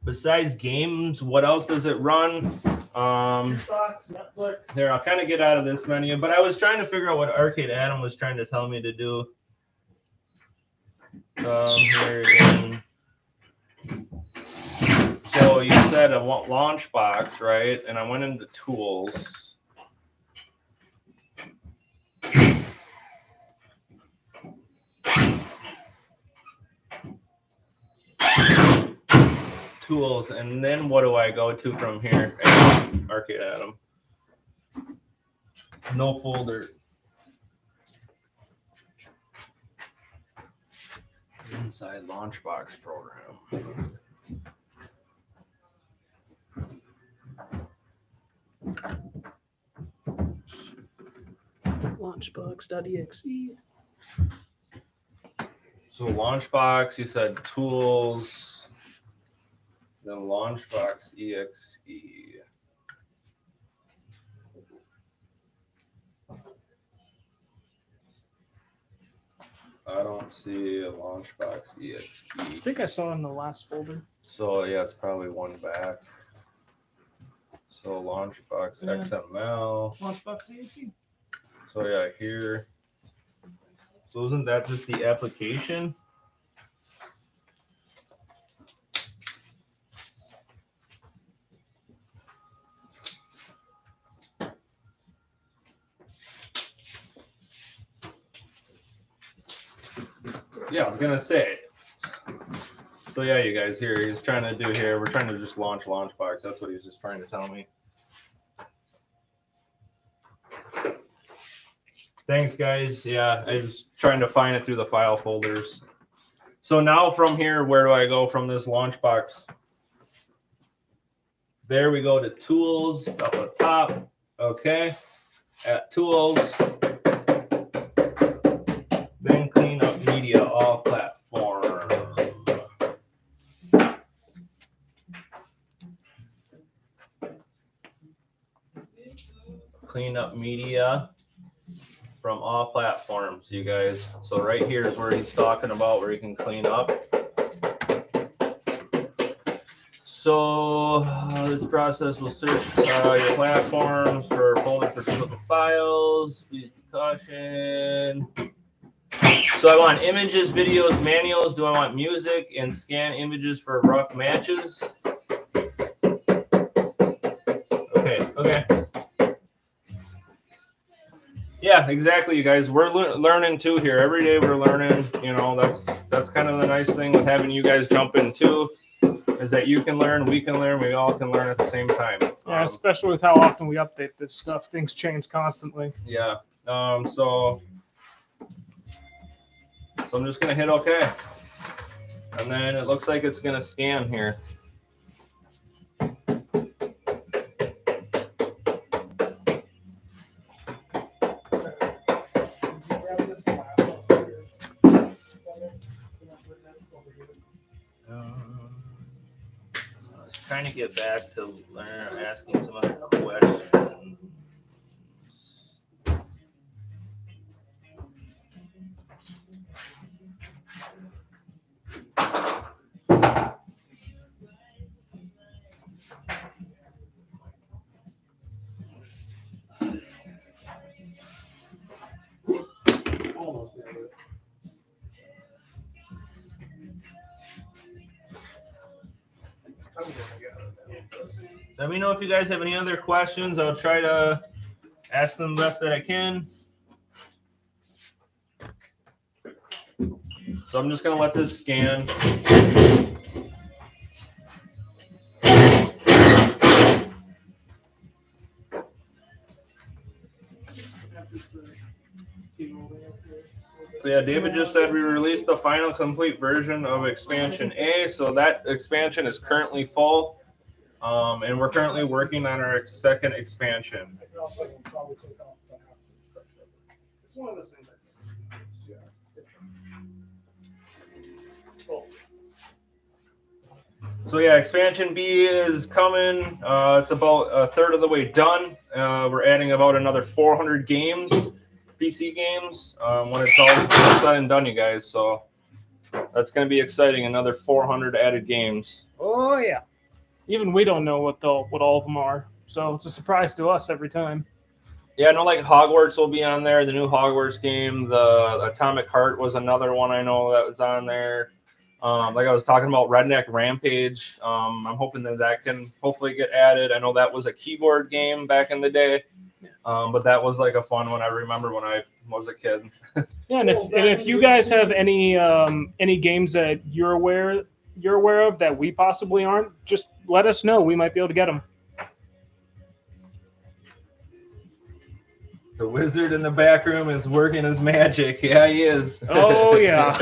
B: Besides games, what else does it run?
D: Netflix.
B: There, I'll kind of get out of this menu, but I was trying to figure out what Arcade Adam was trying to tell me to do. Here again. So you said a launch box, right? And I went into tools. Tools, and then what do I go to from here? Arcade Adam. No folder. Inside Launchbox program.
H: Launchbox.exe.
B: So Launchbox, you said tools, then Launchbox EXE. I don't see a Launchbox EXE.
C: I think I saw it in the last folder.
B: So yeah, it's probably one back. So Launchbox
C: Yeah.
B: XML.
C: Launchbox EXE.
B: So yeah, here. So isn't that just the application? Yeah, I was gonna say. So yeah, you guys here, he's trying to do here. We're trying to just launch Launchbox. That's what he's just trying to tell me. Thanks, guys. Yeah, I was trying to find it through the file folders. So now from here, where do I go from this Launchbox? There we go to tools up at the top. Okay. At tools. Then clean up media, all platform. Clean up media from all platforms, you guys. So right here is where he's talking about where you can clean up. So this process will search your platforms for folders for duplicate files. Please be caution. So I want images, videos, manuals. Do I want music and scan images for rough matches? Okay. Yeah, exactly, you guys. We're learning too here. Every day we're learning. You know, that's kind of the nice thing with having you guys jump in too, is that you can learn, we can learn, we all can learn at the same time.
C: Yeah, especially with how often we update this stuff. Things change constantly.
B: Yeah. So I'm just gonna hit OK, and then it looks like it's gonna scan here. I was trying to get back to asking some other questions.
D: Almost there.
B: Let me know if you guys have any other questions. I'll try to ask them the best that I can. So I'm just going to let this scan. So yeah, David just said we released the final complete version of expansion A. So that expansion is currently full. And we're currently working on our second expansion.
D: It's one of those things. Yeah.
B: So yeah, expansion B is coming. It's about a third of the way done. We're adding about another 400 games, PC games, when it's all said and done, you guys. So that's going to be exciting. Another 400 added games.
C: Oh yeah. Even we don't know what all of them are, so it's a surprise to us every time.
B: Yeah, I know like Hogwarts will be on there, the new Hogwarts game. The Atomic Heart was another one I know that was on there. Like I was talking about Redneck Rampage. I'm hoping that can hopefully get added. I know that was a keyboard game back in the day, but that was like a fun one. I remember when I was a kid.
C: Yeah, and if you guys have any games that you're aware of that we possibly aren't, just let us know. We might be able to get them.
B: The wizard in the back room is working his magic. Yeah, he is.
C: Oh yeah.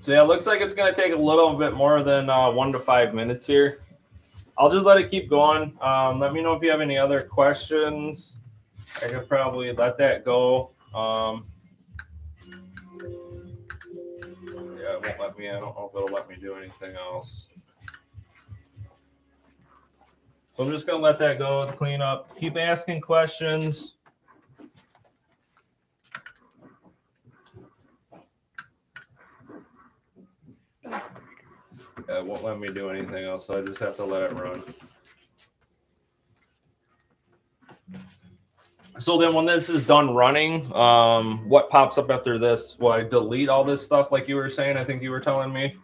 B: So yeah, it looks like it's going to take a little bit more than 1 to 5 minutes here. I'll just let it keep going. Let me know if you have any other questions. I could probably let that go. Yeah, it won't let me. I don't know if it'll let me do anything else. So I'm just gonna let that go with clean up. Keep asking questions. It won't let me do anything else, so I just have to let it run. So then when this is done running, what pops up after this? Will I delete all this stuff like you were saying? I think you were telling me.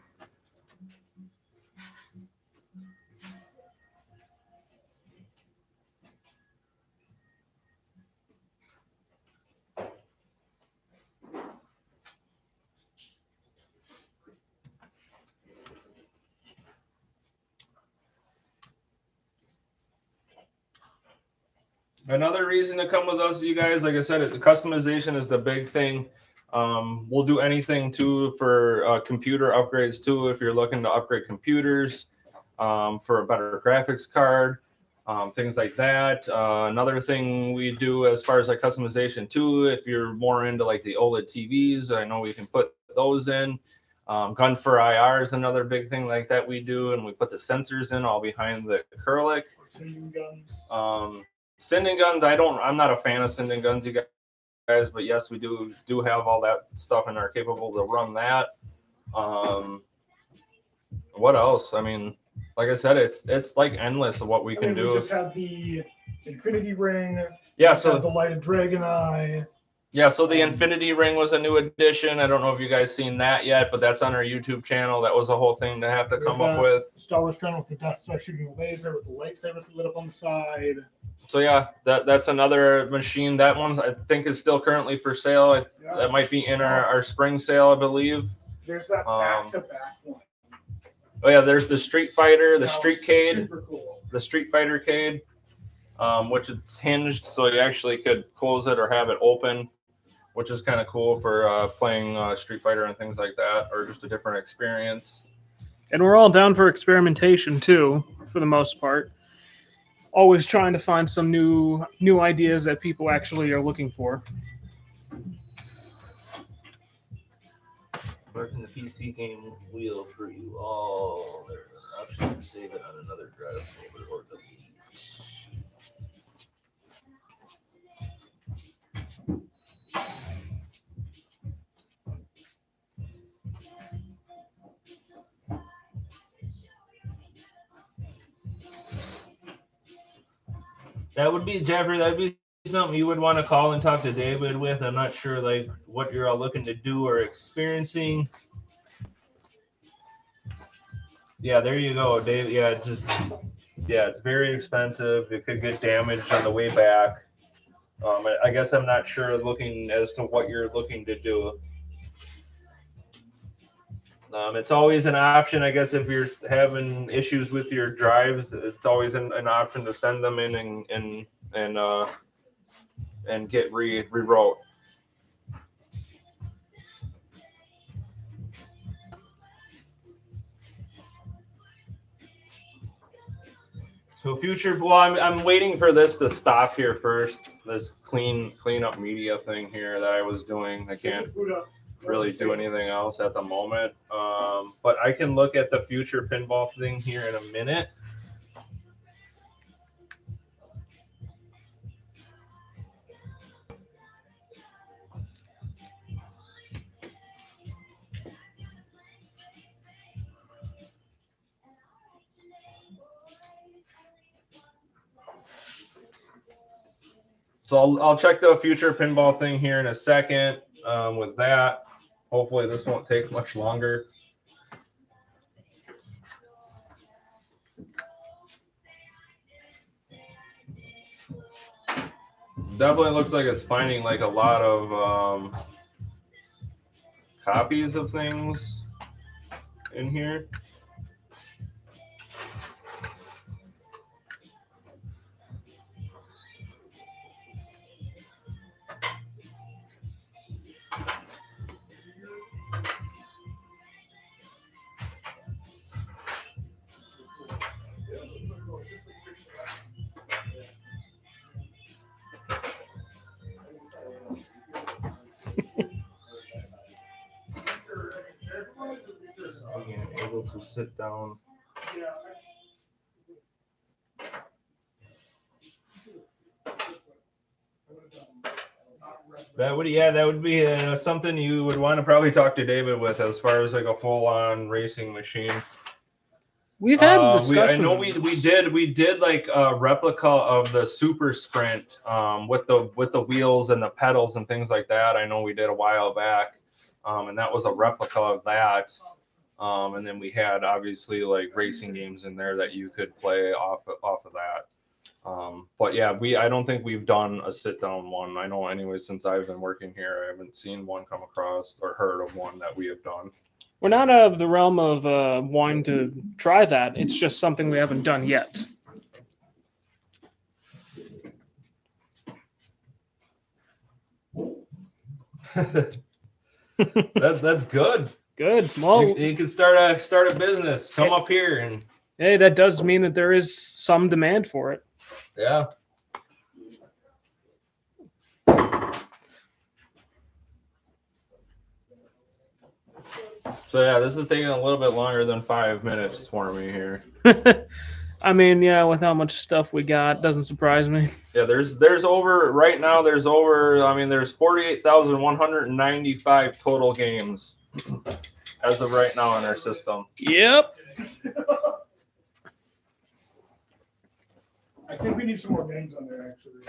B: Another reason to come with us, you guys, like I said, the customization is the big thing. We'll do anything too for computer upgrades too. If you're looking to upgrade computers for a better graphics card, things like that. Another thing we do as far as like customization too, if you're more into like the OLED TVs, I know we can put those in. Gun for IR is another big thing like that we do, and we put the sensors in all behind the acrylic.
D: Sending guns.
B: Sending guns, I'm not a fan of sending guns, you guys, but yes, we do have all that stuff and are capable to run that. What else? I mean, like I said, it's like endless of what we can do.
D: We just have the Infinity Ring.
B: Yeah, so
D: the Lighted Dragon Eye.
B: Yeah, so the Infinity Ring was a new addition. I don't know if you guys seen that yet, but that's on our YouTube channel. That was a whole thing to have to come up with.
D: Star Wars panel with the Death Star shooting a laser with the lightsabers lit up on the side.
B: So yeah, that's another machine. That one I think is still currently for sale. That might be in our spring sale, I believe.
D: There's that back-to-back one.
B: Oh yeah, there's the Street Fighter, the Street Cade,
D: Super cool.
B: the Street Fighter Cade, which it's hinged, so you actually could close it or have it open, which is kind of cool for playing Street Fighter and things like that, or just a different experience.
C: And we're all down for experimentation too, for the most part. Always trying to find some new ideas that people actually are looking for.
B: Working the PC game wheel for you all. There's an option to save it on another drive folder or delete. That would be, Jeffrey, that would be something you would want to call and talk to David with. I'm not sure like what you're all looking to do or experiencing. Yeah, there you go, Dave. Yeah, it's very expensive. It could get damaged on the way back. I guess I'm not sure looking as to what you're looking to do. It's always an option, I guess, if you're having issues with your drives. It's always an option to send them in and get rewrote. So future, well, I'm waiting for this to stop here first. This clean up media thing here that I was doing. I can't really do anything else at the moment. But I can look at the future pinball thing here in a minute. So I'll check the future pinball thing here in a second. With that, hopefully this won't take much longer. Definitely looks like it's finding like a lot of copies of things in here. able to sit down. That would be something you would want to probably talk to David with as far as like a full-on racing machine.
H: We've had
B: I
H: discussions.
B: know we did like a replica of the Super Sprint with the wheels and the pedals and things like that. I know we did a while back, and that was a replica of that. And then we had obviously like racing games in there that you could play off of that. But yeah, I don't think we've done a sit down one. I know anyway, since I've been working here, I haven't seen one come across or heard of one that we have done.
H: We're not out of the realm of wanting to try that. It's just something we haven't done yet.
B: That's good.
H: Good. Well,
B: you can start a business. Come up here and
H: hey, that does mean that there is some demand for it.
B: yeah. So yeah, this is taking a little bit longer than 5 minutes for me here.
H: I mean, yeah, with how much stuff we got, doesn't surprise me.
B: Yeah, there's over right now. There's 48,195 total games as of right now in our system.
H: Yep.
D: I think we need some more games on there, actually.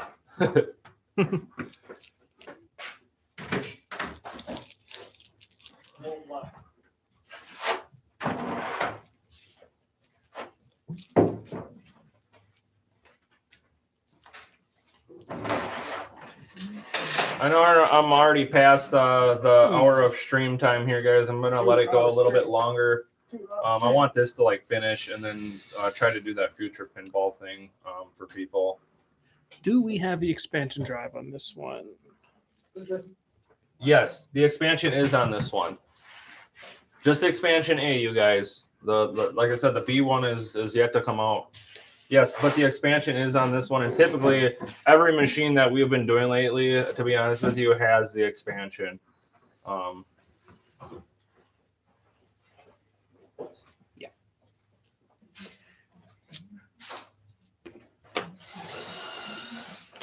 B: I know I'm already past the hour of stream time here, guys. I'm gonna let it go a little bit longer. I want this to like finish and then try to do that future pinball thing for people.
H: Do we have the expansion drive on this one?
B: Yes, the expansion is on this one. Just expansion A, you guys. The like I said, the B one is yet to come out. Yes, but the expansion is on this one, and typically every machine that we've been doing lately, to be honest with you, has the expansion.
H: Yeah.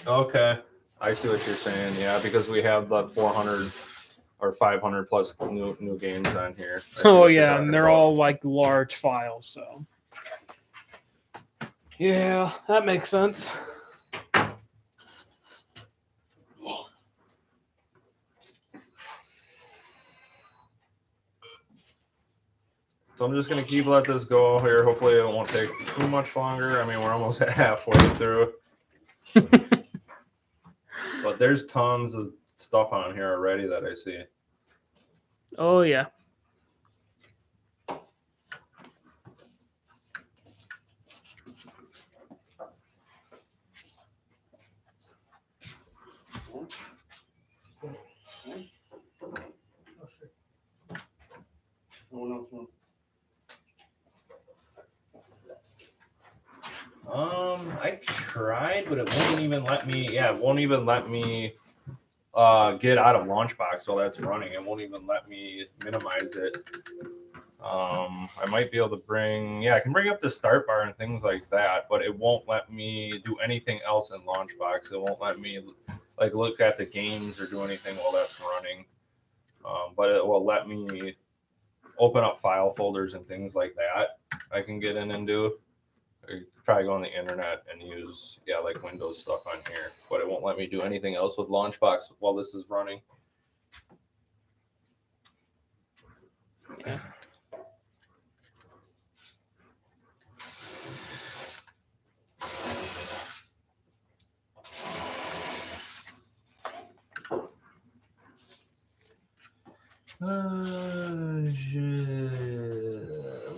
B: Okay, I see what you're saying. Yeah, because we have the 400 or 500 plus new games on here.
H: Oh yeah, and they're all like large files, so. Yeah, that makes sense.
B: So I'm just gonna keep let this go here. Hopefully it won't take too much longer. I mean, we're almost halfway through. But there's tons of stuff on here already that I see.
H: Oh yeah.
B: I tried, but it won't even let me. Yeah, it won't even let me get out of Launchbox while that's running. It won't even let me minimize it. I might be able to bring. Yeah, I can bring up the start bar and things like that, but it won't let me do anything else in Launchbox. It won't let me like look at the games or do anything while that's running. But it will let me open up file folders and things like that. I can get in and do. You could probably go on the internet and use like Windows stuff on here, but it won't let me do anything else with Launchbox while this is running.
H: Yeah.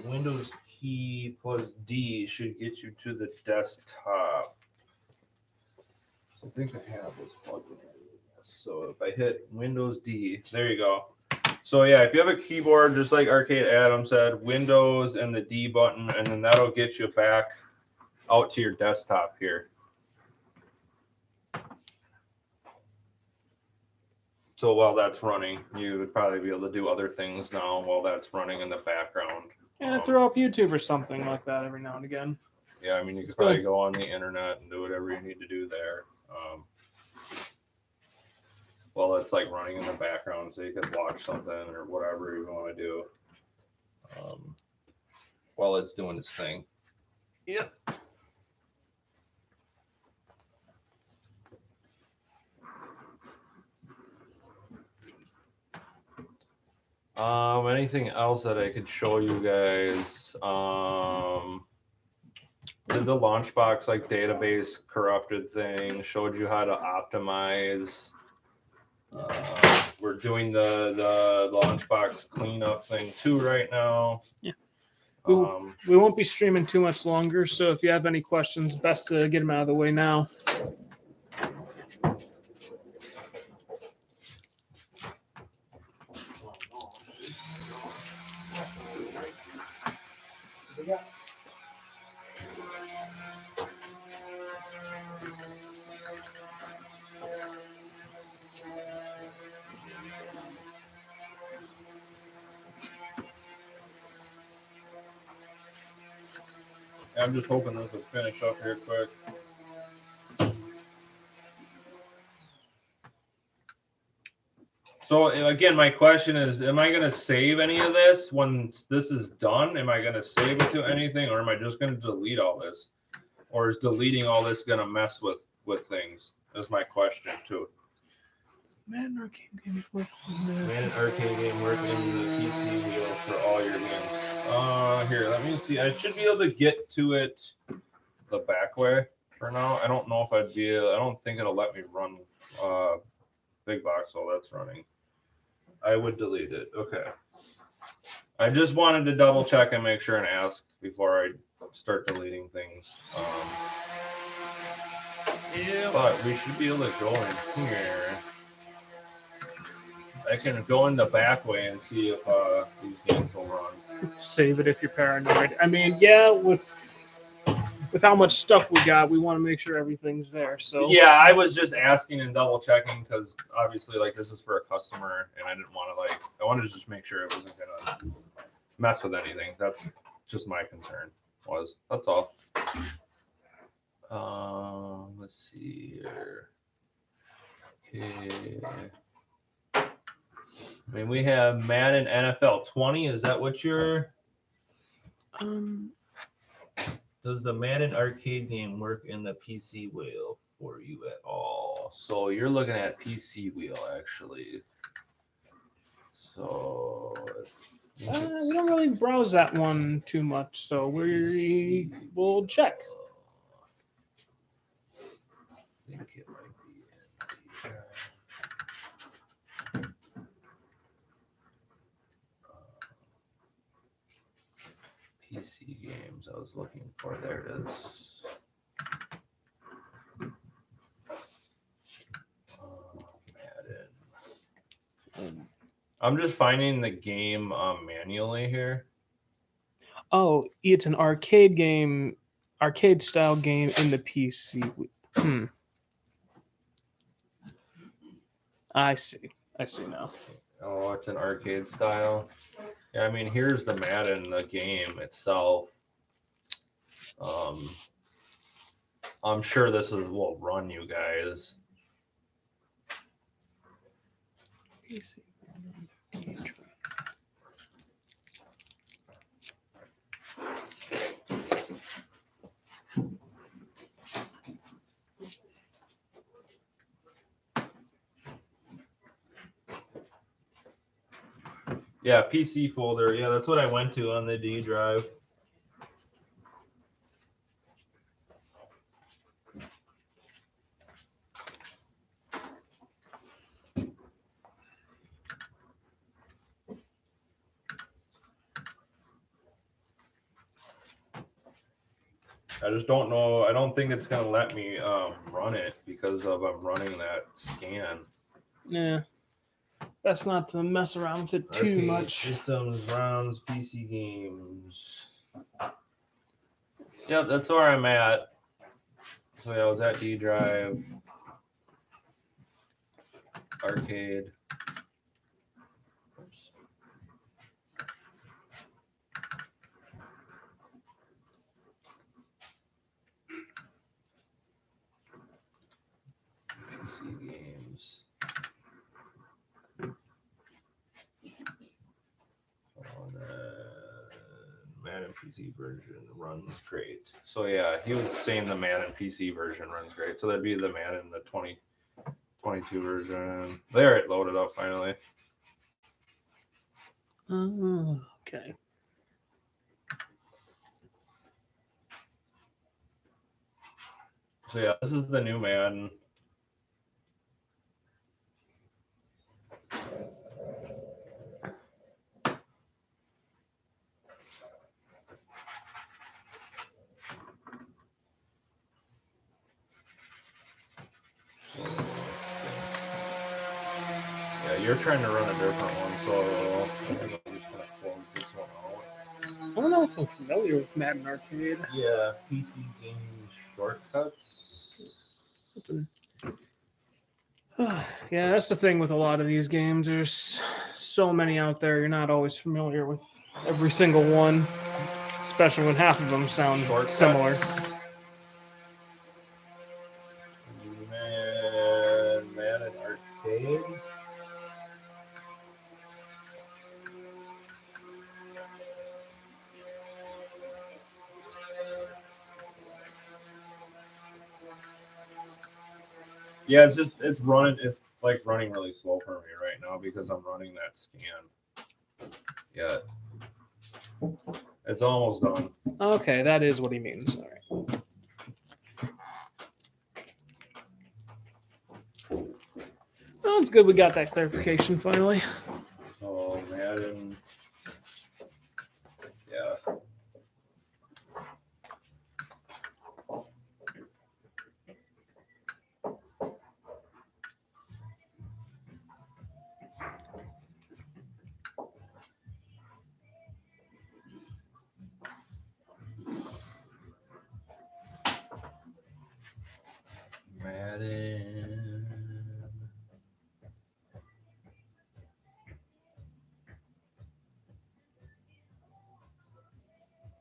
B: Windows key plus D should get you to the desktop. So I think I have this plugged in. So if I hit Windows D, there you go. So yeah, if you have a keyboard, just like Arcade Adam said, Windows and the D button, and then that'll get you back out to your desktop here. So while that's running, you would probably be able to do other things now while that's running in the background.
H: throw up YouTube or something like that every now and again.
B: Yeah, I mean, you could
H: It's
B: probably
H: good.
B: go on the internet and do whatever you need to do there. Well, it's like running in the background, so you could watch something or whatever you want to do while it's doing its thing. Yep. Anything else that I could show you guys? Did the Launchbox like database corrupted thing? Showed you how to optimize. We're doing the Launchbox cleanup thing too right now.
H: Yeah. We won't be streaming too much longer, so if you have any questions, best to get them out of the way now.
B: I'm just hoping this will finish up here quick. So again, my question is, am I going to save any of this when this is done? Am I going to save it to anything, or am I just going to delete all this? Or is deleting all this going to mess with things? That's my question too.
H: Man, arcade game work.
B: Man, arcade game work in the PC wheel for all your games. Here, let me see. I should be able to get to it the back way for now. I don't know if I'd be. I don't think it'll let me run Big Box while that's running. I would delete it. Okay. I just wanted to double check and make sure and ask before I start deleting things. Yeah, but we should be able to go in here. I can go in the back way and see if these games will run.
H: Save it if you're paranoid. I mean, yeah, with how much stuff we got, we want to make sure everything's there. So
B: yeah, I was just asking and double checking because obviously, like, this is for a customer, and I didn't want to I wanted to just make sure it wasn't gonna mess with anything. That's just my concern. That's all. Let's see here. Okay. I mean, we have Madden NFL 20. Is that what you're? Does the Madden arcade game work in the PC wheel for you at all? So you're looking at PC wheel actually. So
H: we don't really browse that one too much, so we'll check.
B: I think it might be in the PC games I was looking for. There it is. Madden. I'm just finding the game manually here.
H: Oh, it's an arcade game, arcade style game in the PC. I see now.
B: Oh, it's an arcade style. Yeah, I mean, here's the Madden, the game itself. I'm sure this will run you guys.
H: PC.
B: Yeah, PC folder. Yeah, that's what I went to on the D drive. I just don't know. I don't think it's gonna let me run it because of I'm running that scan.
H: Yeah, that's not to mess around with it too
B: Arcade
H: much.
B: Systems, rounds, PC games. Yep, that's where I'm at. So yeah, I was at D drive, arcade. Oops. PC games. On Madden PC version runs great. So yeah, he was saying the Madden PC version runs great. So that'd be the Madden the 2022 version. There, it loaded up finally.
H: Okay.
B: So yeah, this is the new Madden. Yeah, you're trying to run a different one, so I think I'm just gonna close this one out.
H: I don't know if I'm familiar with Madden Arcade.
B: Yeah, PC game shortcuts.
H: Yeah, that's the thing with a lot of these games. There's so many out there. You're not always familiar with every single one, especially when half of them sound
B: Shortcuts.
H: similar.
B: Madden Arcade. Yeah, it's running. It's like running really slow for me right now because I'm running that scan. Yeah, it's almost done.
H: Okay, that is what he means. All right. Well, it's good we got that clarification finally.
B: Oh, Madden. Yeah. Madden.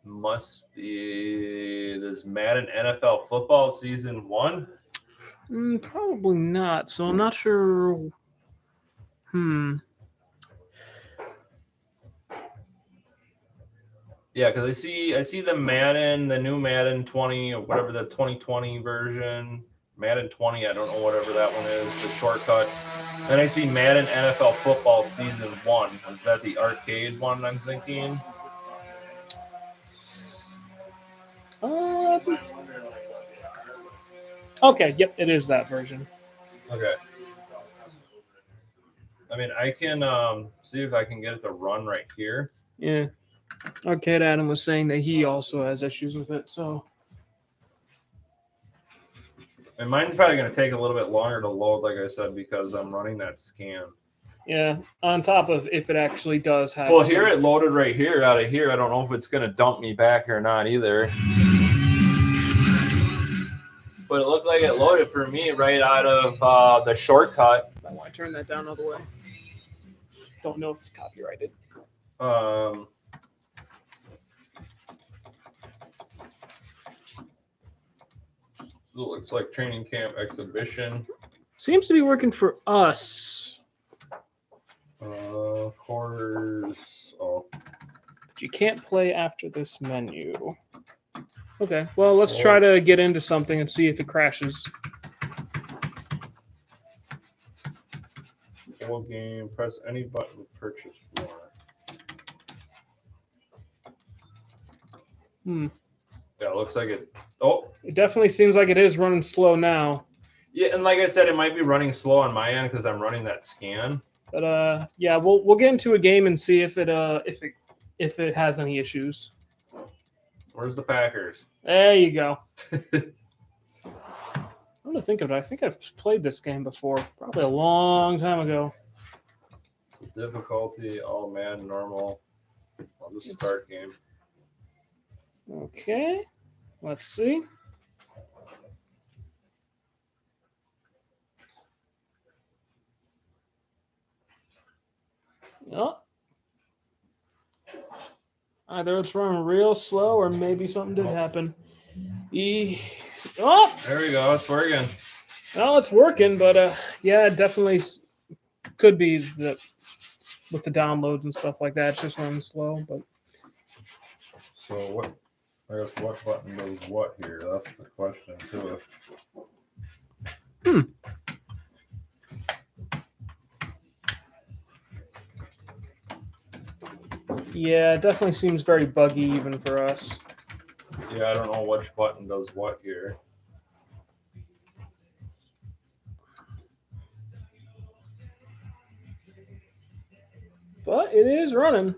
B: Must be this Madden NFL football season 1.
H: Probably not. So I'm not sure.
B: Yeah, because I see the Madden, the new Madden 20 or whatever the 2020 version, Madden 20. I don't know whatever that one is. The shortcut. Then I see Madden NFL football season 1. Is that the arcade one? I'm thinking.
H: Okay, yep, it is that version.
B: Okay. I mean, I can see if I can get it to run right here.
H: Yeah. Arcade Adam was saying that he also has issues with it, so.
B: And mine's probably going to take a little bit longer to load, like I said, because I'm running that scan.
H: Yeah, on top of if it actually does have.
B: Well, here it loaded right here out of here. I don't know if it's going to dump me back or not either. But it looked like it loaded for me right out of the shortcut.
H: I want to turn that down all the way. Don't know if it's copyrighted.
B: Looks like training camp exhibition.
H: Seems to be working for us.
B: Quarters. Oh.
H: But you can't play after this menu. Okay, well, let's try to get into something and see if it crashes.
B: Full game. Press any button to purchase more. Yeah, it looks like it. Oh.
H: It definitely seems like it is running slow now.
B: Yeah, and like I said, it might be running slow on my end because I'm running that scan.
H: But yeah, we'll get into a game and see if it has any issues.
B: Where's the Packers?
H: There you go. I'm gonna think of it. I think I've played this game before, probably a long time ago.
B: So difficulty, all Madden, normal. I'll just start game.
H: Okay, let's see. Oh. Either it's running real slow or maybe something did happen. Oh!
B: There we go. It's working.
H: Well, it's working, but yeah, it definitely could be that with the downloads and stuff like that, it's just running slow. But
B: So what? I guess what button does what here? That's the question too.
H: yeah, it definitely seems very buggy even for us.
B: Yeah, I don't know which button does what here.
H: But it is running.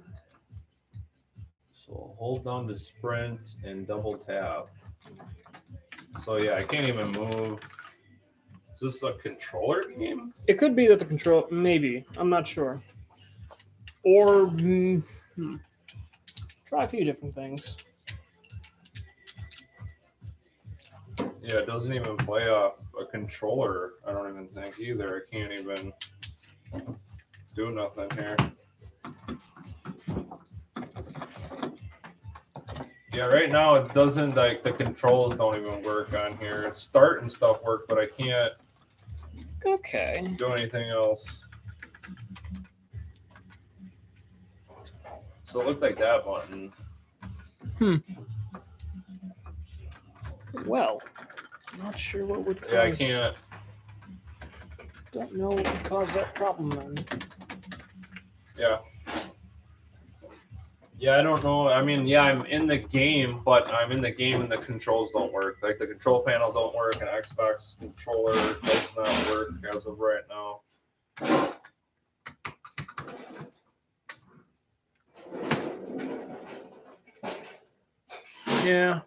B: So hold down to sprint and double tap. So yeah, I can't even move. Is this a controller game?
H: It could be that the control, maybe. I'm not sure. Or try a few different things.
B: Yeah, it doesn't even play off a controller. I don't even think either. I can't even do nothing here. Yeah, right now it doesn't, like, the controls don't even work on here. Start and stuff work, but I can't
H: Okay.
B: do anything else. So it looked like that button.
H: Well, not sure what would cause.
B: Yeah, I can't.
H: Don't know what would cause that problem then.
B: Yeah. Yeah, I don't know. I mean, yeah, I'm in the game, but I'm in the game and the controls don't work. Like the control panel don't work, and Xbox controller does not work as of right now.
H: Yeah.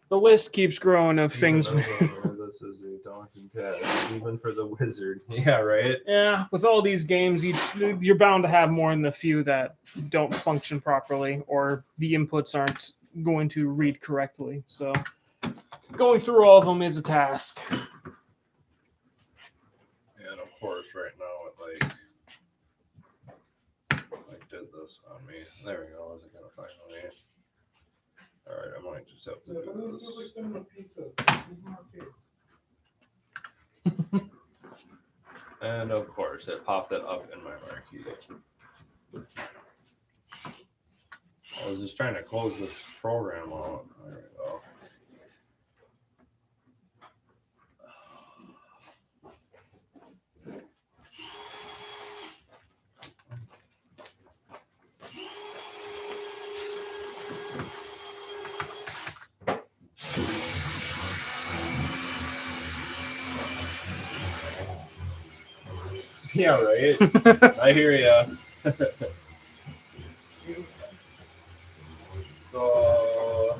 H: The list keeps growing of things.
B: This is a daunting task, even for the wizard. Yeah, right.
H: Yeah, with all these games, you're bound to have more than the few that don't function properly, or the inputs aren't going to read correctly. So, going through all of them is a task.
B: And of course, right now it like did this on me. There we go. Is it gonna finally? All right, I might just have to do this. And of course, it popped it up in my marquee. I was just trying to close this program out. There we go. Yeah, right. I hear ya. So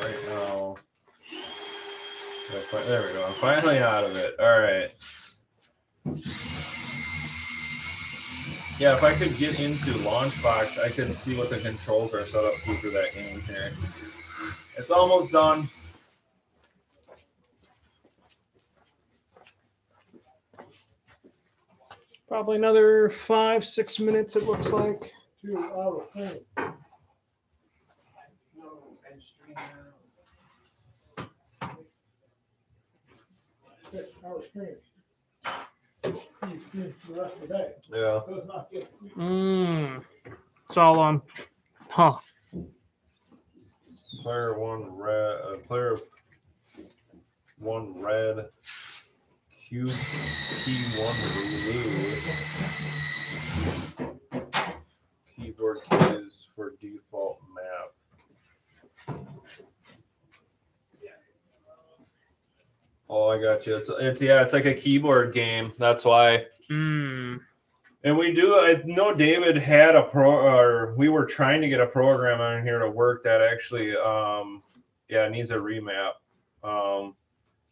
B: right now, there we go. I'm finally out of it. All right. Yeah, if I could get into Launchbox, I could see what the controls are set up to for that game here. It's almost done.
H: Probably another 5-6 minutes, it looks like.
D: 2 hours.
A: And stream now.
D: 6 hour stream. You stream for the rest of the day.
B: Yeah.
D: Does not get.
H: It's all on. Huh.
B: Player one red. Player one red. Q P1 blue. Keyboard keys for default map. Oh, I got you. It's like a keyboard game. That's why. And we do. I know David had or we were trying to get a program on here to work that actually, needs a remap.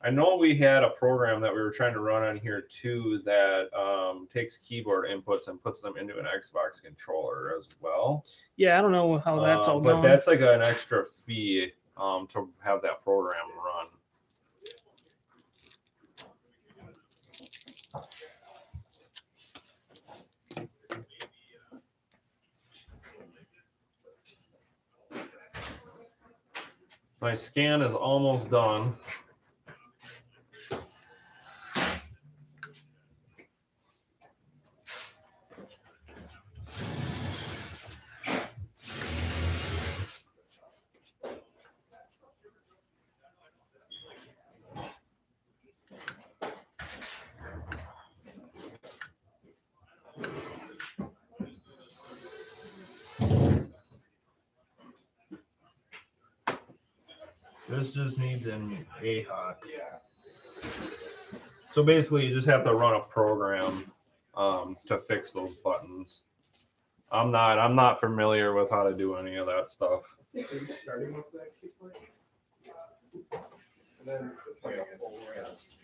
B: I know we had a program that we were trying to run on here too that takes keyboard inputs and puts them into an Xbox controller as well.
H: Yeah, I don't know how that's all
B: But
H: going.
B: that's like an extra fee to have that program run. My scan is almost done. This just needs an AHOC. So basically, you just have to run a program to fix those buttons. I'm not familiar with how to do any of that stuff.
A: Are you starting with that keyboard? And then it's like a full rest.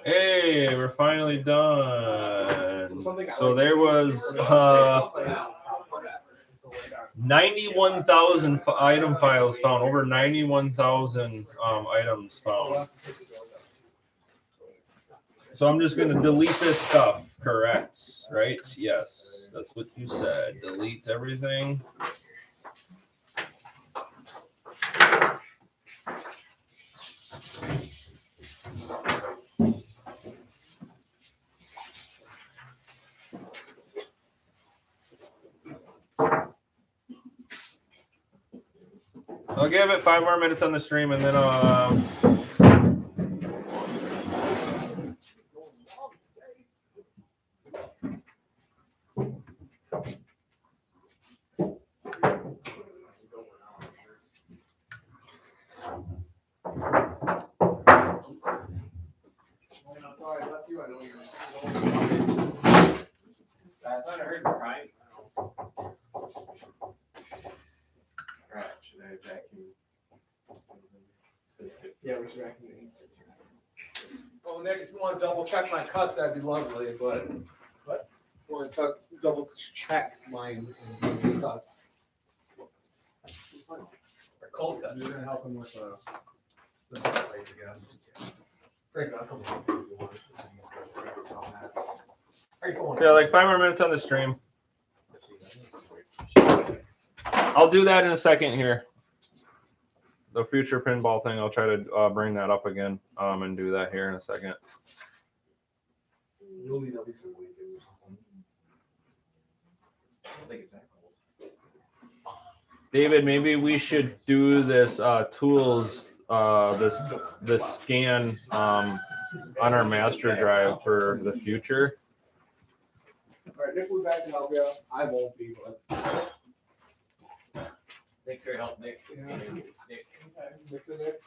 B: Hey, we're finally done.
A: something I
B: So
A: like
B: there
A: to do-
B: was
A: something else, whatever. It's the way down.
B: 91,000 item files found. Over 91,000 items found. So I'm just gonna delete this stuff, correct? Right? Yes, that's what you said. Delete everything. I'll give it 5 more minutes on the stream and then
A: Sorry, I left you. I know you're. I thought I heard you crying. Right, should I vacuum? Yeah, we should vacuum the instant. Oh, Nick, if you want to double check my cuts, that'd be lovely, but. What? Want to double check mine and cuts. Or cold cuts. You're gonna help him with the blade again. Break it up a couple of things.
B: yeah, like 5 more minutes on the stream. I'll do that in a second here. The future pinball thing, I'll try to bring that up again and do that here in a second.
A: You'll need at least some weekends or something. I don't think it's that cold.
B: David, maybe we should do this tools, this scan on our master drive for the future.
A: All right, Nick will be back to help you. I won't be, but.
I: Thanks for your help, Nick.
A: Yeah.
I: Nick.
A: Mix and mix.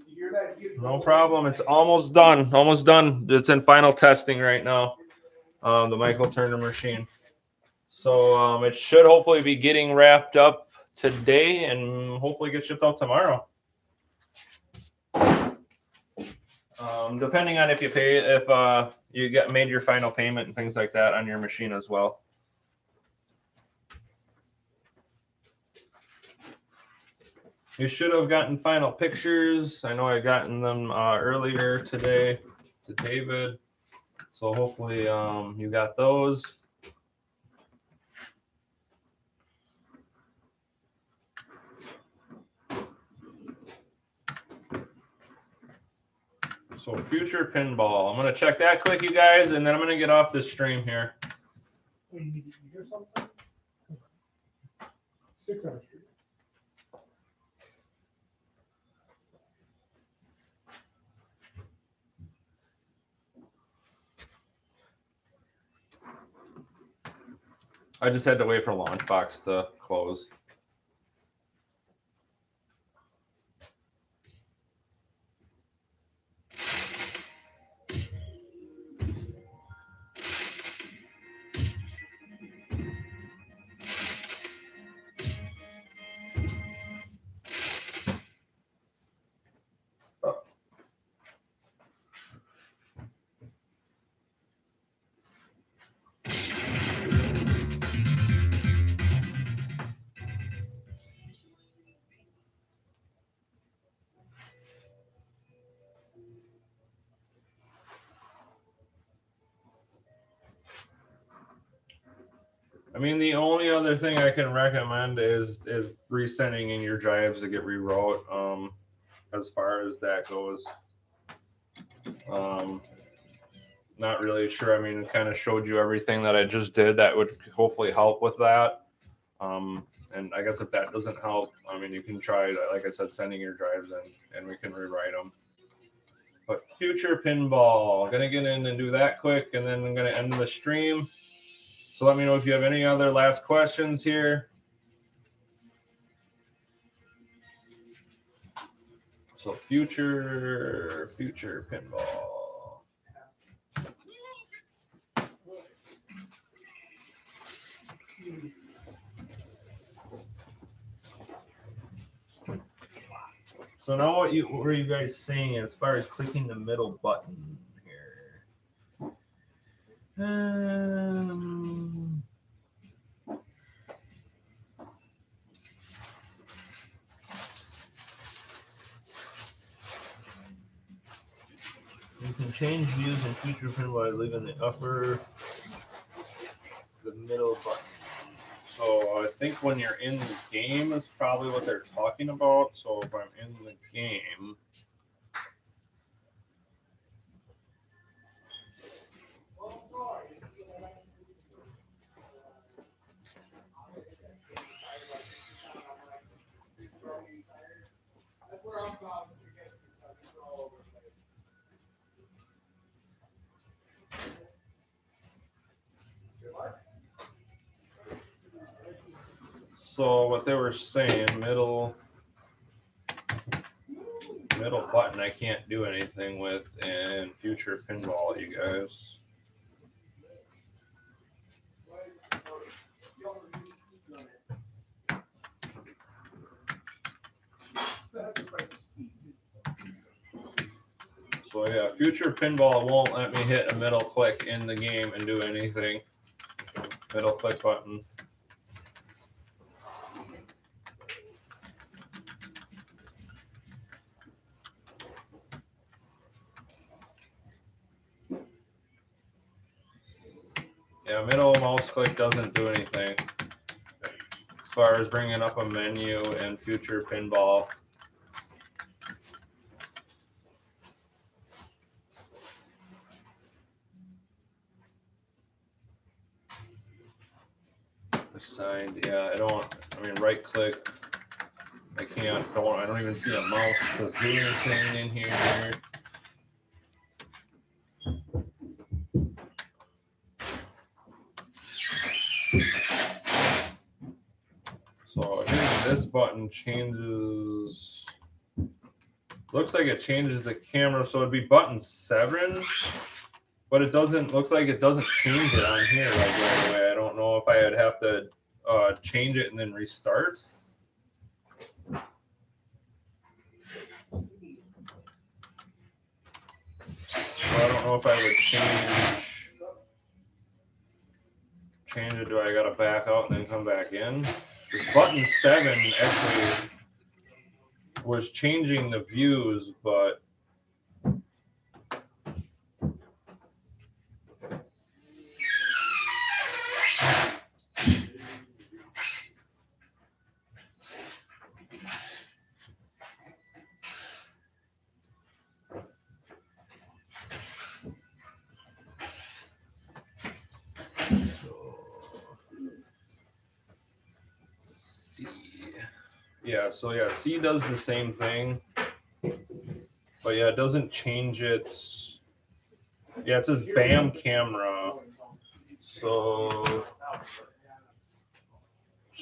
A: You hear that?
B: No problem. It's almost done. Almost done. It's in final testing right now. The Michael Turner machine. So it should hopefully be getting wrapped up today and hopefully get shipped out tomorrow. Depending on if you pay, if you get made your final payment and things like that on your machine as well. You should have gotten final pictures. I know I gotten them earlier today to David. So hopefully you got those. So future pinball. I'm gonna check that quick, you guys, and then I'm gonna get off this stream here.
D: You hear something? 600 Street.
B: I just had to wait for Launchbox to close. I mean, the only other thing I can recommend is resending in your drives to get rewrote. As far as that goes, not really sure. I mean, it kind of showed you everything that I just did. That would hopefully help with that. And I guess if that doesn't help, I mean, you can try, like I said, sending your drives in, and we can rewrite them. But future pinball, gonna get in and do that quick, and then I'm gonna end the stream. So let me know if you have any other last questions here. So future pinball. So now what are you guys saying as far as clicking the middle button here? You can change views in future pinball by leaving the middle button. So I think when you're in the game is probably what they're talking about. So if I'm in the game, so what they were saying, middle button, I can't do anything with in future pinball, you guys. So yeah, future pinball won't let me hit a middle click in the game and do anything. Middle click button. Yeah, middle mouse click doesn't do anything as far as bringing up a menu in future pinball. Assigned, yeah, I mean, right click, I don't even see a mouse to do anything in here. So hitting this button changes, looks like it changes the camera, so it'd be button 7, but it doesn't, looks like it doesn't change it on here like right away. I don't know if I would have to change it and then restart. So I don't know if I would change it. Do I gotta back out and then come back in? This button 7 actually was changing the views, but C. Yeah, so yeah, C does the same thing. But yeah, it doesn't change it. Yeah, it says BAM camera. So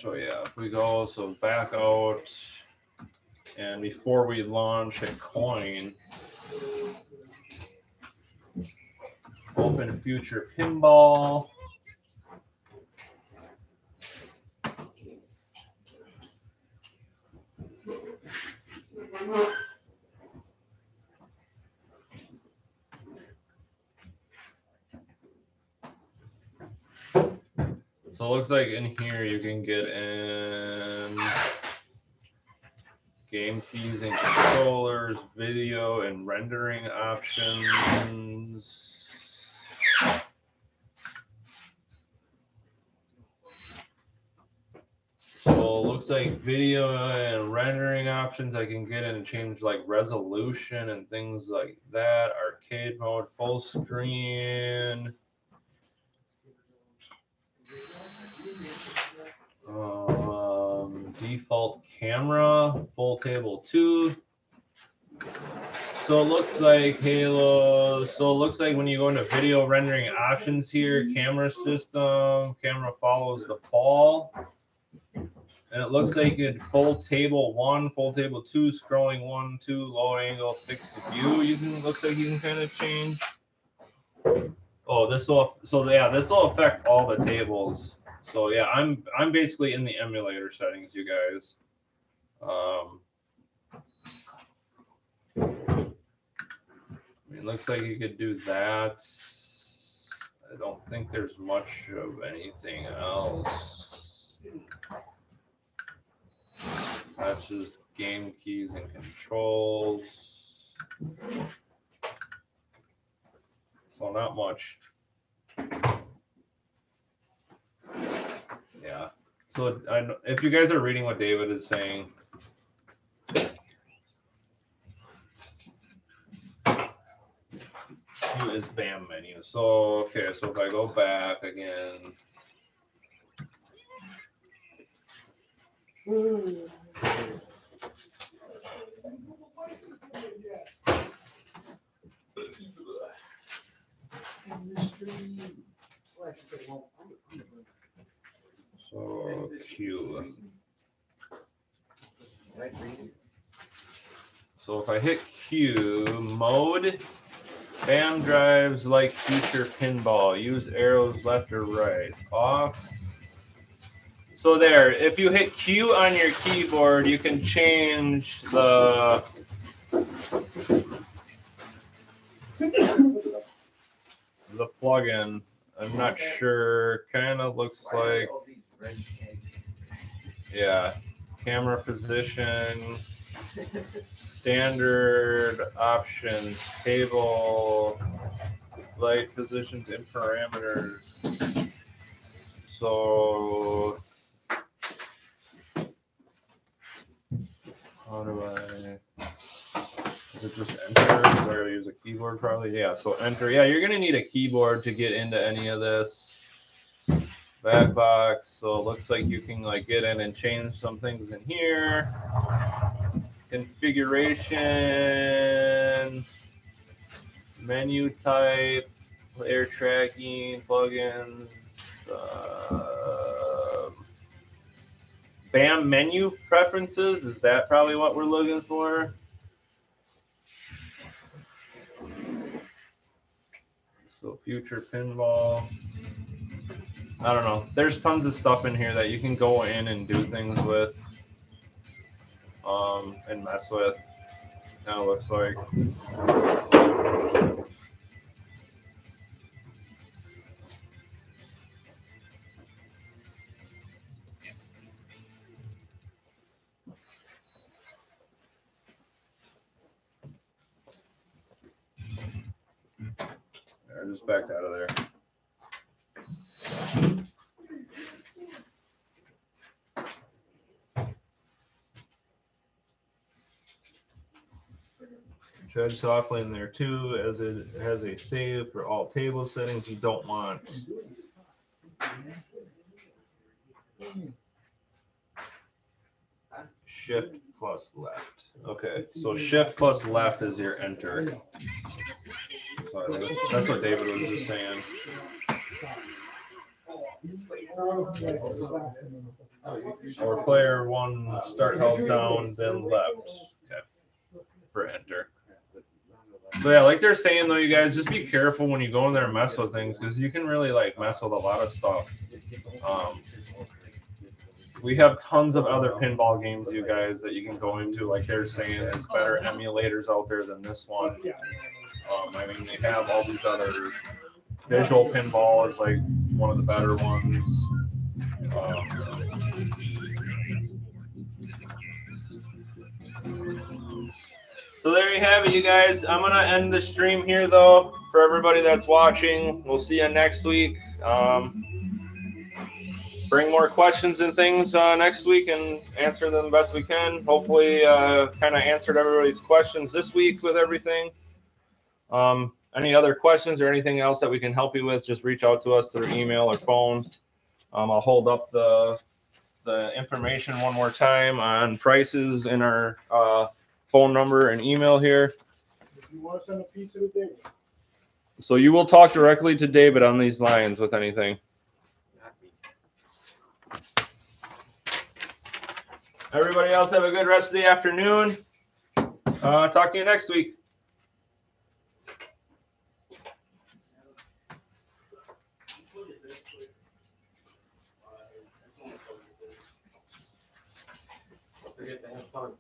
B: yeah, if we go, so back out, and before we launch a coin, open future pinball. So it looks like in here you can get in game keys and controllers, video and rendering options. So it looks like video and rendering options I can get in and change like resolution and things like that. Arcade mode, full screen. Default camera, full table 2. So it looks like Halo. So it looks like when you go into video rendering options here, camera system, camera follows the fall. And it looks like it full table 1, full table 2, scrolling 1, 2, low angle, fixed view. Looks like you can kind of change. Oh, this will affect all the tables. So yeah, I'm basically in the emulator settings, you guys. It looks like you could do that. I don't think there's much of anything else. That's just game keys and controls. So not much. Yeah. So if you guys are reading what David is saying, is BAM menu. So okay, so if I go back again. So Q. So if I hit Q, mode, BAM drives like future pinball. Use arrows left or right. Off. So there, if you hit Q on your keyboard, you can change the plugin. I'm not sure. Kind of looks like, yeah, camera position, standard options, table, light positions, and parameters. So how do I? Is it just enter? Do I use a keyboard probably? Yeah, so enter. Yeah, you're gonna need a keyboard to get into any of this. Back box. So it looks like you can like get in and change some things in here. Configuration, menu type, layer tracking, plugins, BAM menu preferences. Is that probably what we're looking for? So future pinball. I don't know. There's tons of stuff in here that you can go in and do things with, and mess with. Kind of looks like. I just backed out of there. Tread softly in there too, as it has a save for all table settings you don't want. Shift plus left. Okay, so shift plus left is your enter. Sorry, that's what David was just saying. Or player 1 start held down, then left. Okay, for enter. So yeah, like they're saying though, you guys just be careful when you go in there and mess with things, because you can really like mess with a lot of stuff. We have tons of other pinball games, you guys, that you can go into. Like they're saying, there's better emulators out there than this one. I mean, they have all these other. Visual Pinball is like one of the better ones. So there you have it, you guys. I'm gonna end the stream here, though. For everybody that's watching, we'll see you next week. bring more questions and things next week and answer them best we can. Hopefully, kind of answered everybody's questions this week with everything. Any other questions or anything else that we can help you with, just reach out to us through email or phone. I'll hold up the information one more time on prices in our phone number and email here.
D: If you want to send a piece of the day,
B: So you will talk directly to David on these lines with anything. Everybody else have a good rest of the afternoon. Talk to you next week.
A: Forget to have fun.